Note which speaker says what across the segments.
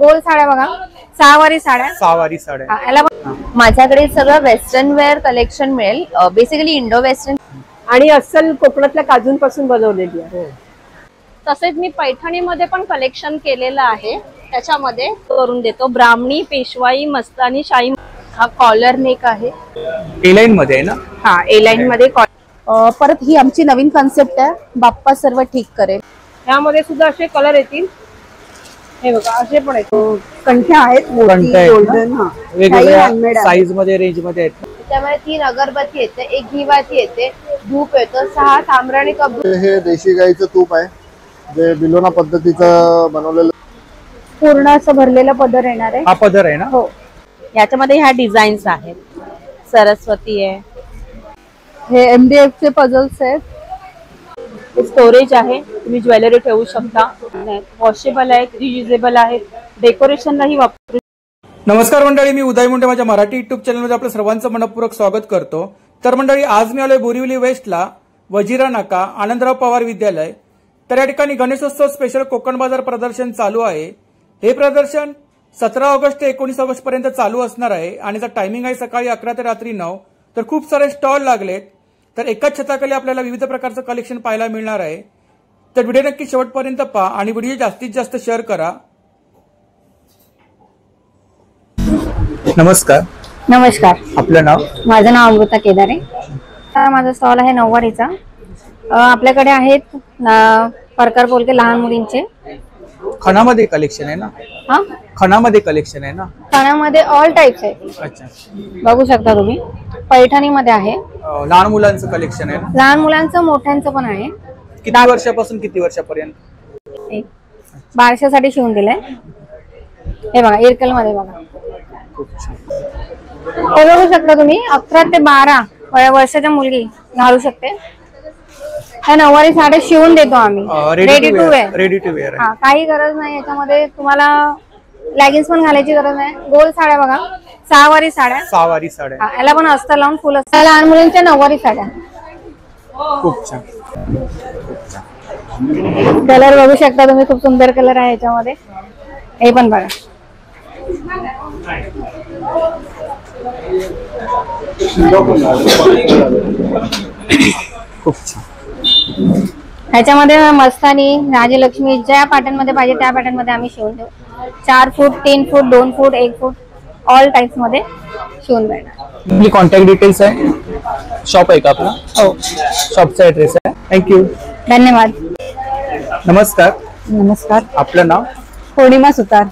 Speaker 1: गोल साड्या बघा, सहावारी साड्या याला माझ्याकडे सगळं वेस्टर्न वेअर कलेक्शन मिळेल, बेसिकली इंडो वेस्टर्न
Speaker 2: आणि अस्सल कोकणातल्या काजूंपासून बनवलेली आहे।
Speaker 1: तसेच मी पैठणीमध्ये पण कलेक्शन केलेलं आहे, त्याच्यामध्ये करून देतो ब्राह्मणी, पेशवाई, मस्तानी, शाही। हा कॉलर नेक आहे,
Speaker 3: ए लाईन मध्ये आहे ना?
Speaker 1: हा ए लाईन मध्ये। परत ही आमची नवीन कॉन्सेप्ट आहे, बाप्पा सर्व ठीक करेल।
Speaker 2: यामध्ये सुद्धा असे कलर येतील, हे बघा असे पण आहेत, कंठ्या आहेत गोल्डन,
Speaker 3: वेगवेगळ्या साईज मध्ये, रेंज मध्ये आहेत।
Speaker 1: त्यामध्ये 3 अगरबत्ती येते, 1 घीवाती येते, धूप येतो, 6 तांबराणी कप।
Speaker 4: हे देशी गाईचं तूप आहे, जे बिलोना पद्धतीचं बनवलेलं,
Speaker 1: पूर्ण असं भरलेला पदर येणार आहे।
Speaker 3: हा पदर आहे ना?
Speaker 1: हो। याच्यामध्ये ह्या डिझाईन्स आहेत, सरस्वती आहे, हे MDF चे पझल्स आहेत, स्टोरेज आहे, तुम्ही ज्वेलरी ठेवू शकता, वॉशेबल आहे, रियुजेबल आहे, डेकोरेशनलाही वापरू।
Speaker 3: नमस्कार मंडळी, मी उदय मुंडे, माझ्या मराठी युट्यूब चॅनलमध्ये आपलं सर्वांचं मनपूर्वक स्वागत करतो। तर मंडळी, आज मी आलोय बोरिवली वेस्टला, वजिरा नाका, आनंदराव पवार विद्यालय। तर या ठिकाणी गणेशोत्सव स्पेशल कोकण बाजार प्रदर्शन चालू आहे। हे प्रदर्शन 17 ऑगस्ट ते 19 ऑगस्ट पर्यंत चालू असणार आहे आणि त्याचा टायमिंग आहे सकाळी 11 ते रात्री 9। तर खूप सारे स्टॉल लागलेत, तर एकाच छताखाली आपल्याला विविध प्रकारचं कलेक्शन पाहायला मिळणार आहे। तर व्हिडिओ नक्की शेवटपर्यंत पहा आणि व्हिडिओ जास्तीत जास्त शेअर करा। नमस्कार।
Speaker 1: नमस्कार,
Speaker 3: आपलं नाव?
Speaker 1: माझं नाव अमृता केदारे। माझा स्टॉल आहे नऊवारीचा। आपल्याकडे आहेत परकर पोलके लहान मुलींचे।
Speaker 3: खणामध्ये कलेक्शन आहे ना?
Speaker 1: हा,
Speaker 3: खणामध्ये कलेक्शन आहे ना?
Speaker 1: खणामध्ये ऑल टाइप्स आहे।
Speaker 3: अच्छा,
Speaker 1: बघू शकता तुम्ही, पैठणीमध्ये आहे,
Speaker 3: लहान मुलांचं कलेक्शन आहे ना?
Speaker 1: लहान मुलांचं, मोठ्यांचं पण आहे।
Speaker 3: किती वर्षापासून किती वर्षापर्यंत?
Speaker 1: 1200साठी शिवून दिलंय। हे बघा, इरकल मध्ये बघा, हे बघू शकता तुम्ही, 11 ते 12 वर्षाच्या मुलगी घालू शकते। ह्या नऊवारी साड्या शिवून देतो आम्ही, ready to wear.
Speaker 3: Ready to wear,
Speaker 1: हा, काही गरज नाही याच्यामध्ये, तुम्हाला लेगिन्स पण घालायची गरज नाही। गोल साड्या बघा, सहावारी साड्या, याला पण अस्तर लावून फुल असतात। लहान मुलींच्या नऊवारी साड्या,
Speaker 3: खूप छान।
Speaker 1: कलर बघू शकता तुम्ही, खूप सुंदर कलर आहे याच्यामध्ये। हे पण बघा,
Speaker 3: खूप छान।
Speaker 1: ह्याच्यामध्ये मस्तानी, राजलक्ष्मी, ज्या पॅटर्न मध्ये पाहिजे त्या पॅटर्न मध्ये आम्ही शिवून देऊ। 4 फूट, 3 फूट, 2 फूट, 1 फूट, ऑल टाइप्स मध्ये शिवून मिळणार।
Speaker 3: आपली कॉन्टॅक्ट डिटेल्स आहे, शॉप आहे का आपला? हो, शॉपचा ऍड्रेस आहे। थँक्यू,
Speaker 1: धन्यवाद।
Speaker 3: नमस्कार।
Speaker 2: नमस्कार,
Speaker 3: आपलं नाव?
Speaker 2: पौर्णिमा सुतार।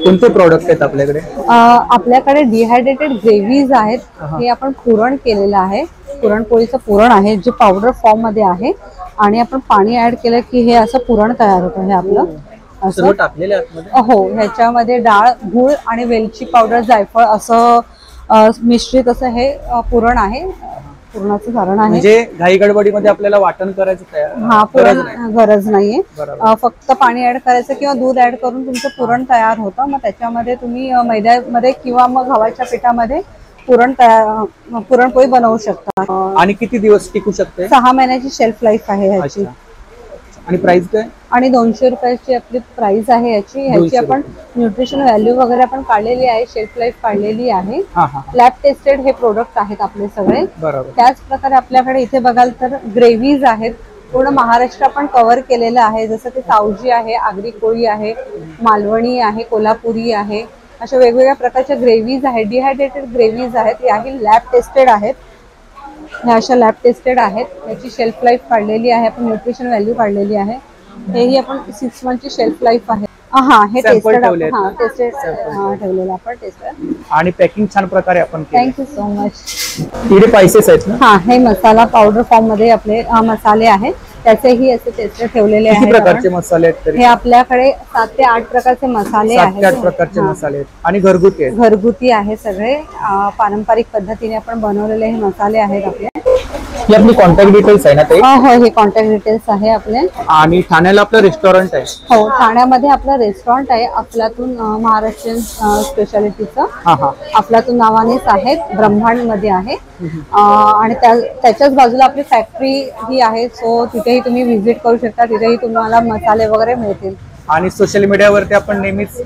Speaker 3: कोणते प्रोडक्ट आहेत आपल्याकडे?
Speaker 2: आपल्याकडे डिहायड्रेटेड ग्रेव्हीज आहेत, हे आपण पुरण केलेलं आहे, पुरणपोळीचं पुरण आहे, जे पावडर फॉर्म मध्ये आहे, आणि आपण पाणी ऍड केलं की हे असं पुरण तयार होतं। हे आपलं असं
Speaker 3: टाकलेलं आहे।
Speaker 2: हो, ह्याच्यामध्ये डाळ, गूळ आणि वेलची पावडर, जायफळ असं मिश्रित असं हे पुरण आहे, पुरणाचं सारण आहे।
Speaker 3: म्हणजे घाई गडबडीमध्ये आपल्याला वाटण करायचं तयार?
Speaker 2: हा, पुरण गरज नाहीये, फक्त पाणी ऍड करायचं किंवा दूध ऍड करून तुमचं पुरण तयार होतं। मग त्याच्यामध्ये तुम्ही मैद्यामध्ये किंवा मग गव्हाच्या पिठामध्ये पुरणपोळी बनवू शकता।
Speaker 3: आणि किती दिवस टिकू शकते?
Speaker 2: 6 महिन्याची शेल्फ लाईफ आहे ह्याची।
Speaker 3: आणि प्राइस काय?
Speaker 2: आणि 200 रुपयाची आपली प्राइस आहे ह्याची आपण न्यूट्रिशन व्हॅल्यू वगैरे आपण काढलेली आहे, शेल्फ लाईफ काढलेली आहे। लॅब टेस्टेड हे प्रोडक्ट आहेत आपले सगळे। त्याच प्रकारे आपल्याकडे इथे बघाल तर ग्रेव्हीज आहेत, पूर्ण महाराष्ट्र आपण कव्हर केलेलं आहे, जसं की सावजी आहे, आगरी कोळी आहे, मालवणी आहे, कोल्हापुरी आहे, अशा वेगवेगळ्या प्रकारच्या ग्रेव्हीज आहेत, डिहायड्रेटेड ग्रेव्हीज आहेत। याही लॅब टेस्टेड आहेत, ह्या अशा लॅब टेस्टेड आहेत, याची शेल्फ लाईफ काढलेली आहे, आपण न्यूट्रिशन व्हॅल्यू काढलेली आहे। हेही आपण 6 मंथची शेल्फ लाईफ आहे। हा, हे टेस्टेड, हा टेस्टेड ठेवलेलं आपण टेस्टेड, आणि
Speaker 3: पॅकिंग छान प्रकारे आपण केलं।
Speaker 2: Thank you so much.
Speaker 3: इकडे स्पाइसेस आहेत ना?
Speaker 2: हा, हे मसाला पावडर फॉर्म मध्ये आपले मसाले आहेत, त्याचेही असे टेस्टेड ठेवलेले आहेत।
Speaker 3: किती प्रकारचे मसाले आहेत?
Speaker 2: हे आपल्याकडे 7 ते 8 प्रकारचे मसाले आहेत।
Speaker 3: 7 ते 8 प्रकारचे मसाले आहेत, आणि घरगुती आहेत?
Speaker 2: घरगुती आहे सगळे, पारंपरिक पद्धतीने आपण बनवलेले हे मसाले आहेत आपले।
Speaker 3: ही आपली कॉन्टॅक्ट डिटेल्स आहे ना ते?
Speaker 2: हो, हे कॉन्टॅक्ट डिटेल्स आहे आपले।
Speaker 3: आणि ठाण्याला आपलं रेस्टॉरंट आहे?
Speaker 2: हो, ठाण्यामध्ये आपलं रेस्टॉरंट आहे, अफलातून महाराष्ट्रीयन स्पेशालिटीचं। अफलातून नावानेच आहे, ब्रह्मांड मध्ये आहे, आणि त्याच्याच बाजूला आपली फॅक्टरी ही आहे। सो तिथेही तुम्ही व्हिजिट करू शकता, तिथेही तुम्हाला मसाले वगैरे मिळतील।
Speaker 3: आणि सोशल मीडियावरती आपण नेहमीच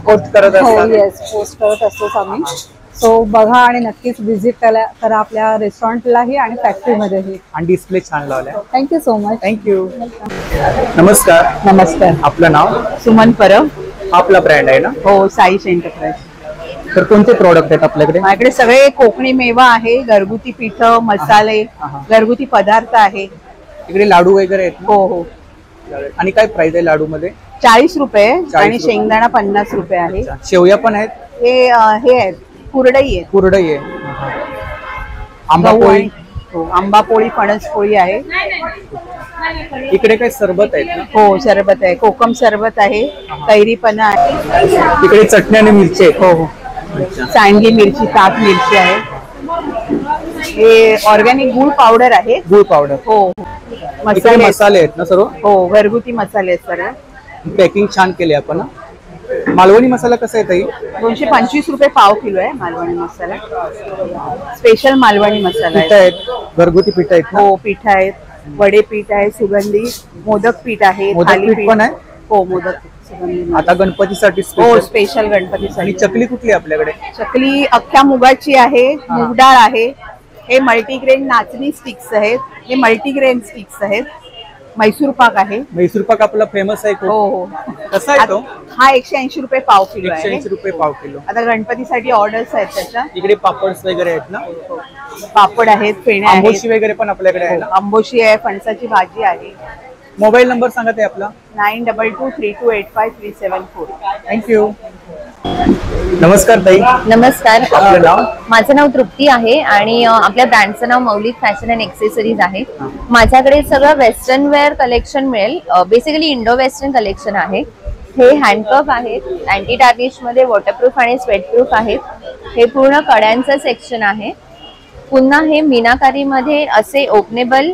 Speaker 3: पोस्ट करत
Speaker 2: हो
Speaker 3: असतो.
Speaker 2: येस, पोस्ट करत असतोच आम्ही. सो बघा आणि नक्कीच व्हिजिट करा आपल्या रेस्टॉरंटलाही आणि फॅक्टरीमध्येही.
Speaker 3: आणि डिस्प्ले छान लावलाय.
Speaker 2: Thank you so much.
Speaker 3: थँक्यू. नमस्कार.
Speaker 1: नमस्कार.
Speaker 3: आपलं नाव?
Speaker 1: सुमन परब.
Speaker 3: आपला ब्रँड आहे ना?
Speaker 1: हो, साईश एंटरप्राइज.
Speaker 3: तर कोणते प्रोडक्ट आहेत आपल्याकडे?
Speaker 1: माझ्याकडे सगळे कोकणी मेवा आहे, घरगुती पीठ, मसाले, घरगुती पदार्थ आहे.
Speaker 3: इकडे लाडू वगैरे आहेत ना?
Speaker 1: हो हो.
Speaker 3: आणि काय प्राइस आहे लाडू मध्ये?
Speaker 1: 40 रुपये
Speaker 3: 40
Speaker 1: आणि
Speaker 3: रुपये.
Speaker 1: शेंगदाणा 50 रुपये आहे.
Speaker 3: शेवया पण आहेत?
Speaker 1: हे आहेत, कुरडई आहे,
Speaker 3: कुरडई आहे, आंबा
Speaker 1: गहू
Speaker 3: पोळी.
Speaker 1: आहे. हो, आंबा पोळी, फणस पोळी आहे.
Speaker 3: इकडे काय सरबत आहेत ना?
Speaker 1: हो, सरबत आहे, कोकम सरबत आहे, कैरीपणा आहे.
Speaker 3: इकडे चटणी आणि मिरची आहे.
Speaker 1: हो हो. सांडगी मिरची, ताक मिरची आहे. हे ऑर्गॅनिक गुळ पावडर आहे.
Speaker 3: गुळ पावडर.
Speaker 1: हो.
Speaker 3: इकडे
Speaker 1: मसाले
Speaker 3: मसाले आहेत ना सर्व?
Speaker 1: हो, घरगुती मसाले आहेत सगळे.
Speaker 3: पॅकिंग छान केले आपण ना? मालवणी मसाला कसा आहे ताई?
Speaker 1: 225 रुपये पाव किलो आहे मालवणी मसाला. स्पेशल मालवणी मसाला
Speaker 3: पीठ
Speaker 1: आहे.
Speaker 3: आहेत, घरगुती पीठ आहेत ना?
Speaker 1: हो, पीठ आहेत, वडे पीठ आहे, सुगंधी मोदक पीठ आहे,
Speaker 3: मोदक
Speaker 1: थाली
Speaker 3: पीठ पण आहे?
Speaker 1: हो, मोदक सुगंधी.
Speaker 3: आता गणपतीसाठी
Speaker 1: हो,
Speaker 3: special.
Speaker 1: स्पेशल
Speaker 3: आणि
Speaker 1: गणपतीसाठी.
Speaker 3: चकली कुठली आहे आपल्याकडे?
Speaker 1: चकली अख्ख्या मुगाची आहे, मूग डाळ आहे. हे मल्टीग्रेन नाचणी स्टिक्स आहेत, हे मल्टीग्रेन स्टिक्स आहेत. मैसूर पाक आहे.
Speaker 3: म्हैसूर पाक आपला फेमस आहे खूप.
Speaker 1: हो हो.
Speaker 3: कसा आहे तो?
Speaker 1: हा 180 रुपये पाव किलो आहे.
Speaker 3: 180 रुपये पाव किलो.
Speaker 1: आता गणपतीसाठी ऑर्डर्स आहेत त्याच्या.
Speaker 3: इकडे पापड्स वगैरे आहेत ना?
Speaker 1: पापड आहेत, फेण्या आहेत,
Speaker 3: आंबोशी वगैरे पण आपल्याकडे आहे ना?
Speaker 1: आंबोशी आहे, फणसाची भाजी आहे.
Speaker 3: मोबाईल नंबर सांगा ते आपला.
Speaker 1: 9223285374.
Speaker 3: थँक्यू. नमस्कार ताई.
Speaker 5: नमस्कार.
Speaker 3: आपलं नाव?
Speaker 5: माझं नाव तृप्ती आहे आणि आपल्या ब्रँडचं नाव मौलिक फॅशन अँड एक्सेसरीज आहे. माझ्याकडे सगळं वेस्टर्न वेअर कलेक्शन मिळेल. बेसिकली इंडो वेस्टर्न कलेक्शन आहे. हे हँडकफ आहेत, अँटी टार्निश मध्ये, वॉटरप्रूफ आणि स्वेटप्रूफ आहेत. हे पूर्ण कड्यांचं सेक्शन आहे. पुन्हा हे मीनाकारी मध्ये असे ओपनेबल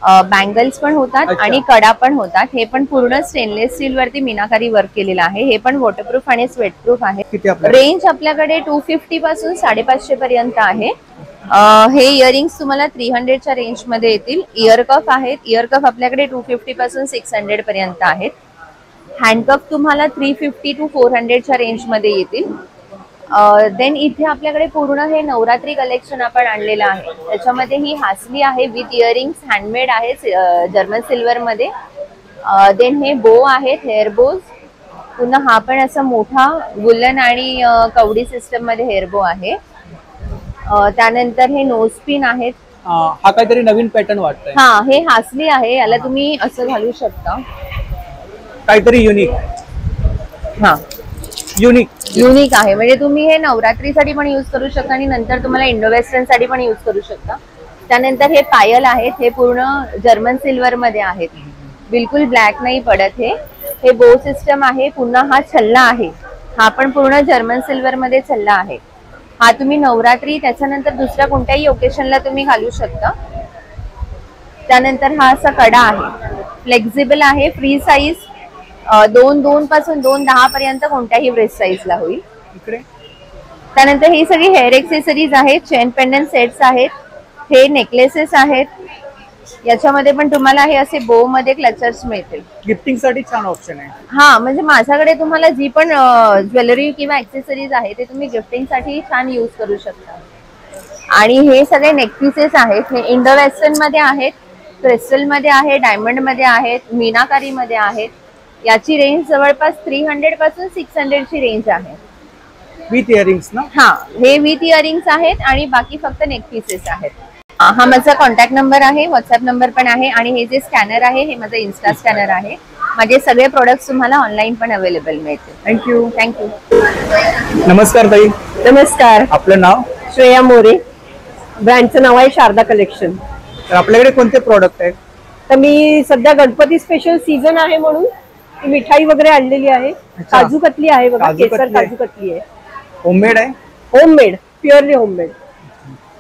Speaker 5: बँगल्स पण होतात आणि कडा पण होतात. हे पण पूर्ण स्टेनलेस स्टील वरती मीनाकारी वर्क केलेलं आहे. हे पण वॉटरप्रूफ आणि स्वेटप्रूफ आहे. रेंज आपल्याकडे 250 पासून 550 पर्यंत आहे. हे इयरिंग्स तुम्हाला 300च्या रेंज मध्ये येतील. इयर कफ आहेत. इयर कफ आपल्याकडे 250 पासून 600 पर्यंत आहेत. हँडकफ तुम्हाला 350 to 400च्या रेंज मध्ये येतील. देन इथे आपल्याकडे पूर्ण हे नवरात्री कलेक्शन आपण आणलेलं आहे. त्याच्यामध्ये ही हासली आहे विथ इयरिंग्स, हँडमेड आहे, जर्मन सिल्वर मध्ये. देन हे बो आहेत, हेअर बोज. पुन्हा हा पण असा मोठा वुलन आणि कवडी सिस्टम मध्ये हेअर बो आहे. त्यानंतर हे नोजपिन आहेत.
Speaker 3: हा काहीतरी नवीन पॅटर्न वाटतंय.
Speaker 5: हा, हे हासली आहे. याला तुम्ही असं घालू शकता.
Speaker 3: काहीतरी युनिक.
Speaker 5: हा,
Speaker 3: युनिक
Speaker 5: आहे. म्हणजे तुम्ही हे नवरात्रीसाठी पण युज करू शकता आणि नंतर तुम्हाला इंडो वेस्टर्न साठी पण युज करू शकता. त्यानंतर हे पायल आहेत. हे पूर्ण जर्मन सिल्वर मध्ये आहेत. बिलकुल ब्लॅक नाही पडत. हे बो सिस्टम आहे. पुन्हा हा छल्ला आहे. हा पण पूर्ण जर्मन सिल्वर मध्ये छल्ला आहे. हा तुम्ही नवरात्री त्याच्यानंतर दुसऱ्या कोणत्याही ओकेशनला तुम्ही घालू शकता. त्यानंतर हा असा कडा आहे, फ्लेक्झिबल आहे, फ्री साईज. 2 पासून 2-10 पर्यंत कोणत्याही ब्रेस्ट साईजला होईल.
Speaker 3: इकडे
Speaker 5: त्यानंतर ही सगळी हेअर एक्सेसरीज आहेत. चेन पेंडंट सेट्स आहेत. हे नेकलेसेस आहेत. याच्यामध्ये पण तुम्हाला हे असे बो मध्ये क्लचर्स मिळतील.
Speaker 3: गिफ्टिंग साठी छान ऑप्शन आहे.
Speaker 5: हा, म्हणजे माझ्याकडे तुम्हाला जी पण ज्वेलरी किंवा एक्सेसरीज आहे ते तुम्ही गिफ्टिंग साठी छान यूज करू शकता. आणि हे सगळे नेकपीसेस आहेत. हे इंडो वेस्टर्न मध्ये आहेत, क्रिस्टल मध्ये आहे, डायमंड मध्ये आहेत, मीनाकारी मध्ये आहेत. याची रेंज जवळपास 300 पासून 600 ची रेंज आहे.
Speaker 3: विथ इयरिंग्स ना?
Speaker 5: हा, हे विथ इयरिंग्स आहेत आणि बाकी फक्त नेक पीसेस आहेत. हा माझा कॉन्टॅक्ट नंबर आहे, व्हॉट्सअप नंबर पण आहे. आणि हे जे स्कॅनर आहे हे माझं इन्स्टा स्कॅनर आहे. माझे सगळे प्रोडक्ट्स तुम्हाला ऑनलाईन पण अवेलेबल मिळतील. थँक्यू.
Speaker 3: नमस्कार ताई.
Speaker 2: नमस्कार.
Speaker 3: आपलं नाव?
Speaker 2: श्रेया मोरे. ब्रँडचं नाव आहे शारदा कलेक्शन.
Speaker 3: तर आपल्याकडे कोणते प्रोडक्ट आहेत?
Speaker 2: तर मी सध्या गणपती स्पेशल सीझन आहे म्हणून मिठाई वगैरे आणलेली आहे. काजू कतली आहे बघा, केसर काजू कतली आहे.
Speaker 3: होममेड आहे?
Speaker 2: होममेड, प्युअरली होममेड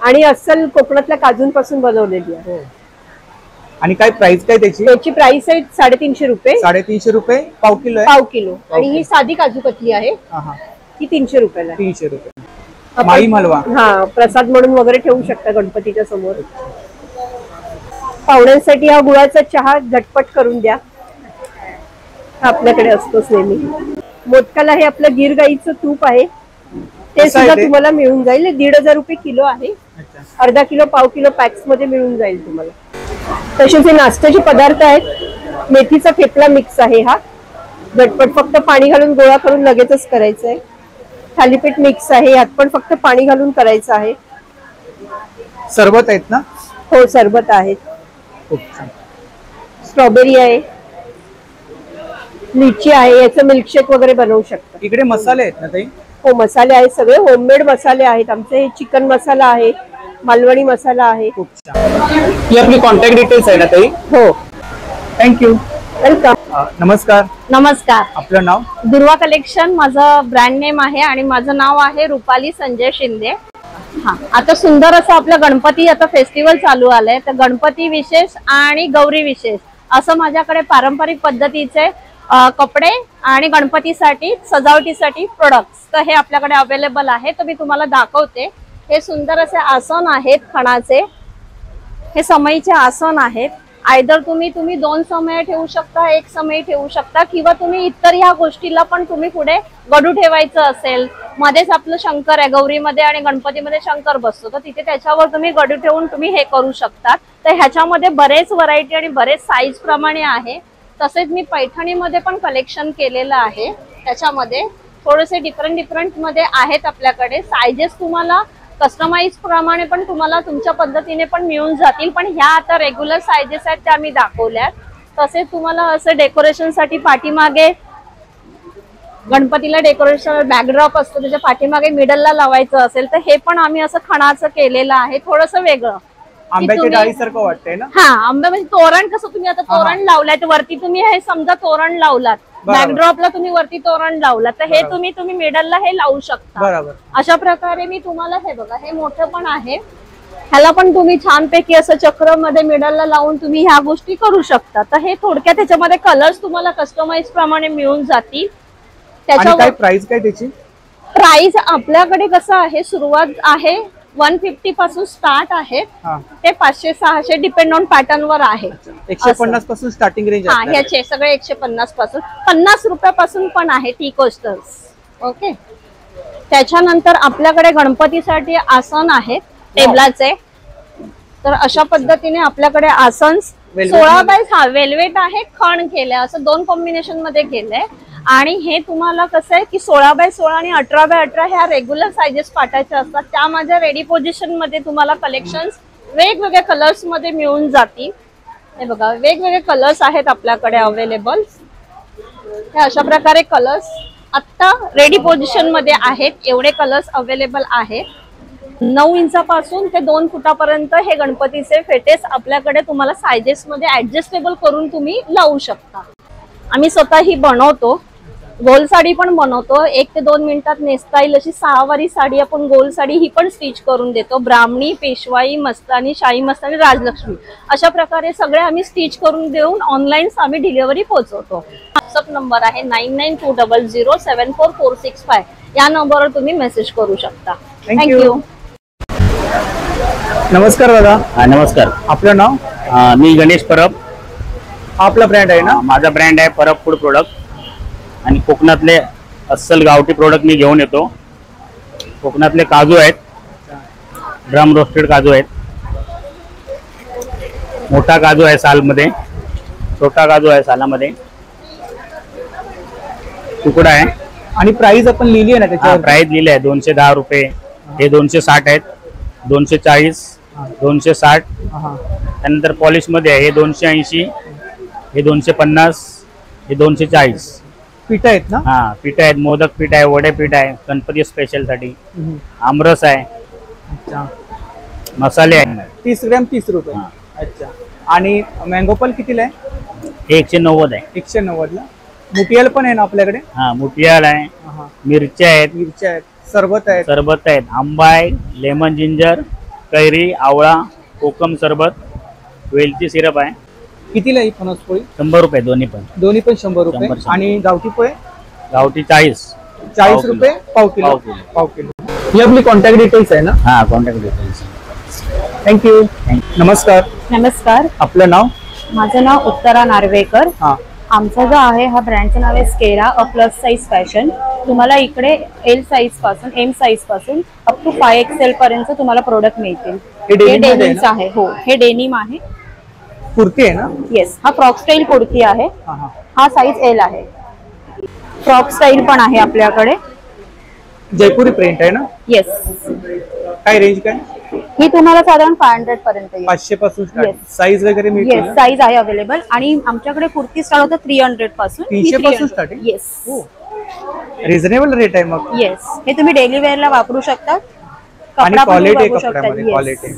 Speaker 2: आणि अस्सल कोकणातल्या काजूंपासून बनवलेली आहे.
Speaker 3: आणि काय प्राइस काय त्याची?
Speaker 2: त्याची प्राइस आहे 350 रुपये.
Speaker 3: 350 रुपये पाव किलो आहे?
Speaker 2: पाव किलो. आणि ही साधी काजू कतली आहे, ही 300 रुपयाला.
Speaker 3: 300 रुपये. माई मालवा.
Speaker 2: हा, प्रसाद म्हणून वगैरे ठेवू शकता गणपतीच्या समोर. पाहुण्यांसाठी हा गुळाचा चहा झटपट करून द्या.
Speaker 1: हा आपल्याकडे असतोच नेहमी. मोदकाला हे आपलं गिर गाईचं तूप आहे, ते सुद्धा तुम्हाला मिळून जाईल. 1,500 रुपये किलो आहे. अर्धा किलो, पाव किलो पॅक्स मध्ये मिळून जाईल तुम्हाला. तसेच हे नाश्त्याचे पदार्थ आहेत. मेथीचा ठेपला मिक्स आहे हा, झटपट फक्त पाणी घालून गोळा करून लगेचच करायचं आहे. थालीपीठ मिक्स आहे, यात पण फक्त पाणी घालून करायचं आहे.
Speaker 3: सरबत आहेत ना?
Speaker 1: हो सरबत आहेत. स्ट्रॉबेरी आहे, लिची आहे, याचं मिल्कशेक वगैरे बनवू शकता.
Speaker 3: इकडे मसाले आहेत ना ताई?
Speaker 1: हो मसाले आहेत, सगळे होममेड मसाले आहेत आमचे. चिकन मसाला आहे, मालवणी मसाला आहे.
Speaker 3: ही आपली कॉन्टॅक्ट डिटेल्स आहे ना ताई?
Speaker 1: हो.
Speaker 3: थँक्यू.
Speaker 1: वेलकम.
Speaker 3: नमस्कार.
Speaker 1: नमस्कार.
Speaker 3: आपलं नाव?
Speaker 1: दुर्वा कलेक्शन माझं ब्रँड नेम आहे आणि माझं नाव आहे रुपाली संजय शिंदे. हा आता सुंदर असं आपलं गणपती आता फेस्टिवल चालू आलंय, तर गणपती विशेष आणि गौरी विशेष असं माझ्याकडे पारंपरिक पद्धतीचे कपडे आणि गणपतीसाठी सजावटीसाठी प्रोडक्ट्स तर हे आपल्याकडे अवेलेबल आहे. तर मी तुम्हाला दाखवते. हे सुंदर असे आसन आहेत खणाचे. हे समईचे आसन आहेत. आयदर तुम्ही 2 समय ठेवू शकता, 1 समय ठेवू शकता, किंवा तुम्ही इतर ह्या गोष्टीला पण तुम्ही पुढे गडू ठेवायचं असेल, मध्येच आपलं शंकर आहे, गौरीमध्ये आणि गणपतीमध्ये शंकर बसतो, तर तिथे त्याच्यावर तुम्ही गडू ठेवून तुम्ही हे करू शकता. तर ह्याच्यामध्ये बरेच व्हरायटी आणि बरेच साईज प्रमाणे आहे. तसेच मी पैठणीमध्ये पण कलेक्शन केलेलं आहे. त्याच्यामध्ये थोडेसे डिफरंट मध्ये आहेत आपल्याकडे. सायझेस तुम्हाला कस्टमाइज प्रमाणे पण तुम्हाला तुमच्या पद्धतीने पण मिळून जातील, पण ह्या आता रेग्युलर सायझेस आहेत त्या मी दाखवल्यात. तसेच तुम्हाला असं डेकोरेशन साठी पाठीमागे गणपतीला डेकोरेशन बॅकड्रॉप असतो, त्याच्या पाठीमागे मिडलला लावायचं असेल तर हे पण आम्ही असं खणाचं केलेलं आहे. थोडंसं वेगळं
Speaker 3: आंब्याच्या डाळीसारखं वाटतंय ना?
Speaker 1: हा आंबा म्हणजे तोरण कसं तुम्ही आता तोरण लावलाय तर वरती तुम्ही हे समजा तोरण लावलात, बॅकड्रॉपला तुम्ही वरती तोरण लावलात, तर हे तुम्ही मिडलला हे लावू शकता.
Speaker 3: बरोबर.
Speaker 1: अशा प्रकारे मी तुम्हाला हे बघा, हे मोठं पण आहे, ह्याला पण तुम्ही छानपैकी असं चक्र मध्ये मिडलला लावून तुम्ही ह्या गोष्टी करू शकता. तर हे थोडक्यात त्याच्यामध्ये कलर्स तुम्हाला कस्टमाइज प्रमाणे मिळून जातील.
Speaker 3: त्याच्यावर प्राइस काय त्याची?
Speaker 1: प्राइस आपल्याकडे कसं आहे, सुरुवात आहे 150 पासून स्टार्ट आहे, ते 500-600 डिपेंड ऑन पॅटर्न वर आहे.
Speaker 3: 150 पासून स्टार्टिंग रेंज आहे.
Speaker 1: ह्याचे सगळे 150 पासून 50 रुपयापासून पण आहे टी कोस्टर्स. ओके. त्याच्यानंतर आपल्याकडे गणपतीसाठी आसन आहेत टेबलाचे. तर अशा पद्धतीने आपल्याकडे आसन 16 बाय 6 वेल्वेट आहे, खण केलंय, असं 2 कॉम्बिनेशन मध्ये केलंय. आणि हे तुम्हाला कसं आहे की 16 बाय 16 आणि 18 बाय 18 ह्या रेग्युलर सायझेस पाठायच्या असतात. त्या माझ्या रेडी पोझिशन मध्ये तुम्हाला कलेक्शन्स वेगवेगळ्या कलर्स मध्ये मिळून जातील. हे बघा वेगवेगळे कलर्स आहेत आपल्याकडे अवेलेबल. हे अशा प्रकारे कलर्स आता रेडी पोझिशन मध्ये आहेत. एवढे कलर्स अवेलेबल आहेत. 9 इंचापासून ते 2 फुटापर्यंत हे गणपतीचे फेटेस आपल्याकडे तुम्हाला सायझेस मध्ये ऍडजस्टेबल करून तुम्ही लावू शकता. आम्ही स्वतःही बनवतो. गोल साडी पण बनवतो. 1 ते 2 मिनिटात नेसता येईल अशी 6 वारी साडी आपण गोल साडी ही पण स्टिच करून देतो. ब्राह्मणी, पेशवाई, मस्तानी, शाही मस्तानी, राजलक्ष्मी अशा प्रकारे सगळे आम्ही स्टिच करून देऊन ऑनलाईन आम्ही डिलिव्हरी पोहोचवतो. व्हॉट्सअप नंबर आहे 9920074465. या नंबरवर तुम्ही मेसेज करू शकता. थँक्यू.
Speaker 3: नमस्कार दादा.
Speaker 6: नमस्कार.
Speaker 3: आपलं नाव?
Speaker 6: मी गणेश परब.
Speaker 3: आपला ब्रँड आहे ना?
Speaker 6: माझा ब्रँड आहे परब फूड प्रोडक्ट आणि कोकणातले अस्सल गावठी प्रोडक्ट मी घेऊन येतो. कोकणातले काजू आहेत, ड्रम रोस्टेड काजू आहेत. मोठा काजू आहे सालमध्ये, छोटा काजू आहे सालामध्ये, तुकडा आहे.
Speaker 3: आणि प्राइस आपण लिहिली आहे ना त्याच्यावर?
Speaker 6: प्राइस लिहिली आहे 210 रुपये. हे 260 आहेत, 240, 260. त्यानंतर पॉलिश मध्ये आहे हे 280, हे 250, हे 240.
Speaker 3: पीठ आहेत ना?
Speaker 6: हा पीठ आहेत, मोदक पीठ आहे, वडे पीठ आहे गणपती स्पेशल साठी. आमरस आहे.
Speaker 3: अच्छा.
Speaker 6: मसाले आहे
Speaker 3: 30 ग्रॅम 30 रुपये. अच्छा. आणि मँगो पल कितीला आहे?
Speaker 6: हे 190 आहे.
Speaker 3: 190 ला. मुटियाल पण आहे ना आपल्याकडे?
Speaker 6: हा मुटियाल आहे, मिरच्या आहेत,
Speaker 3: सरबत आहे,
Speaker 6: आंबा आहे, लेमन जिंजर, कैरी, आवळा, कोकम सरबत, वेलची सिरप आहे.
Speaker 3: कितीला ही फणसपोळी?
Speaker 6: 100 रुपये दोन्ही पण 100
Speaker 3: रुपये. आणि गावठी पोहे?
Speaker 6: गावठी 40
Speaker 3: रुपये पाव किलो. ही आपली कॉन्टॅक्ट डिटेल्स आहे ना?
Speaker 6: हा कॉन्टॅक्ट डिटेल्स.
Speaker 3: थँक्यू. नमस्कार.
Speaker 1: नमस्कार.
Speaker 3: आपलं नाव?
Speaker 1: माझं नाव उत्तरा नार्वेकर. आमचा जो आहे हा ब्रँडचं नाव आहे स्केरा अ प्लस साईज फॅशन. तुम्हाला इकडे एल साईज पासून एम साईज पासून अप टू 5XL पर्यंत तुम्हाला प्रोडक्ट मिळतील. हे डेनिम्स आहे. हो, हे डेनिम आहे.
Speaker 3: कुर्ती आहे ना?
Speaker 1: येस, हा फ्रॉक स्टाईल कुर्ती आहे. हा साईज एल आहे. फ्रॉक स्टाईल पण आहे आपल्याकडे.
Speaker 3: जयपुरी प्रिंट आहे ना?
Speaker 1: येस.
Speaker 3: काय रेंज काय?
Speaker 1: ही तुम्हाला साधारण 500 पर्यंत येईल.
Speaker 3: 500 पासून साईज वगैरे मिळतील?
Speaker 1: येस, साईज आहे अवेलेबल. आणि आमच्याकडे कुर्ती स्टार्ट होतं 300 पासून.
Speaker 3: 300 पासून स्टार्टिंग?
Speaker 1: येस.
Speaker 3: रिझनेबल रेट आहे मग.
Speaker 1: येस, हे तुम्ही डेली वेअर ला वापरू शकता.
Speaker 3: आणि
Speaker 1: कपडा
Speaker 3: क्वालिटी
Speaker 1: वापरू शकता.
Speaker 3: क्वालिटी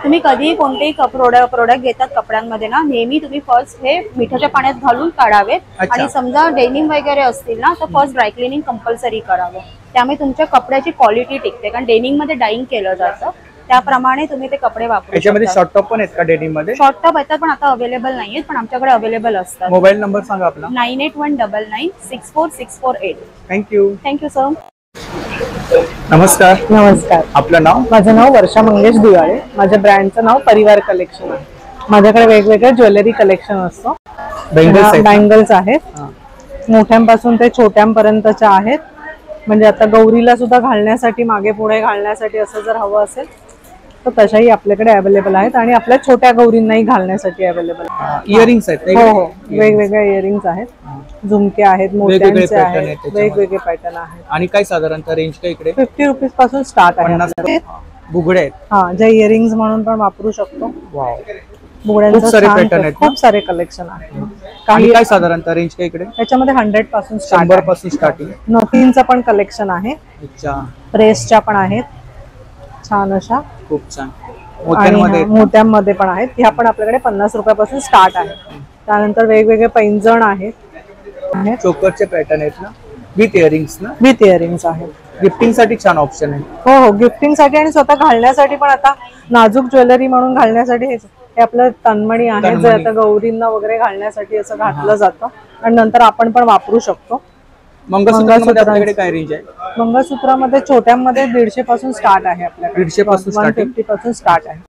Speaker 1: तुम्ही कधीही कोणतेही प्रोडक्ट घेतात कपड्यांमध्ये ना, नेहमी तुम्ही फर्स्ट हे मिठाच्या पाण्यात घालून काढावेत. आणि समजा डेनिम वगैरे असतील ना, तर फर्स्ट ड्राय क्लिनिंग कंपल्सरी करावं. त्यामुळे तुमच्या कपड्याची क्वालिटी टिकते. कारण डेनिम मध्ये डाईंग केलं जातं, त्याप्रमाणे तुम्ही ते कपडे वापरू शकता.
Speaker 3: याच्यामध्ये शॉर्ट टॉप पण आहेत का डेनिम मध्ये? शॉर्ट
Speaker 1: टॉप येतात पण आता अवेलेबल नाहीयेत, पण आमच्याकडे अवेलेबल असतात.
Speaker 3: मोबाईल नंबर सांगा आपला.
Speaker 1: 9819964648.
Speaker 3: थँक्यू.
Speaker 1: Thank you sir.
Speaker 3: नमस्कार.
Speaker 2: नमस्कार.
Speaker 3: आपलं नाव?
Speaker 2: माझं नाव वर्षा मंगेश दिवाळे. माझ्या ब्रँडचं नाव परिवार कलेक्शन आहे. माझ्याकडे वेगवेगळे ज्वेलरी कलेक्शन असतं. बँगल्स आहेत, मोठ्यांपासून ते छोट्यांपर्यंतच्या आहेत. म्हणजे आता गौरीला सुद्धा घालण्यासाठी, मागे पुढे घालण्यासाठी असं जर हवं असेल तर तशाही आपल्याकडे अवेलेबल आहेत. आणि आपल्या छोट्या गौरींनाही घालण्यासाठी अवेलेबल आहेत.
Speaker 3: इयरिंग्स आहेत?
Speaker 2: हो हो, वेगवेगळे इयरिंग्स आहेत, झुमके आहेत, मोत्यांचे आहेत, वेगवेगळे पॅटर्न आहेत.
Speaker 3: आणि काय साधारणतः रेंज काय इकडे?
Speaker 2: 50 रुपीज पासून स्टार्ट आहे.
Speaker 3: बुगडे आहेत?
Speaker 2: हा, जे इयरिंग्स म्हणून पण वापरू शकतो. बुगड्यांचं खूप सारे कलेक्शन आहे.
Speaker 3: काही काय साधारणतः रेंज काय इकडे?
Speaker 2: त्याच्यामध्ये 100 पासून
Speaker 3: 100 पासून स्टार्टिंग.
Speaker 2: नथींचं पण कलेक्शन आहे. प्रेसच्या पण आहेत छान अशा.
Speaker 3: खूप छान.
Speaker 2: मोत्यांमध्ये पण आहेत. ह्या पण आपल्याकडे 50 रुपयापासून स्टार्ट आहे. त्यानंतर वेगवेगळे पैंजण आहेत.
Speaker 3: चोकरचे पॅटर्न आहेत ना, विथ इयरिंग्स ना?
Speaker 2: विथ इयरिंग्स आहेत.
Speaker 3: गिफ्टिंग साठी छान ऑप्शन आहे.
Speaker 2: हो हो, गिफ्टिंग साठी आणि स्वतः घालण्यासाठी पण. आता नाजूक ज्वेलरी म्हणून घालण्यासाठी हे आपलं तन्मणी आहे, जे आता गौरींना वगैरे घालण्यासाठी असं घातलं जातं. आणि नंतर आपण पण वापरू शकतो.
Speaker 3: मंगळसूत्रामध्ये काय रेंज आहे?
Speaker 2: मंगळसूत्रामध्ये छोट्यांमध्ये 150 पासून स्टार्ट आहे आपल्याकडे.
Speaker 3: 150 पासून
Speaker 2: 150 पासून स्टार्ट आहे.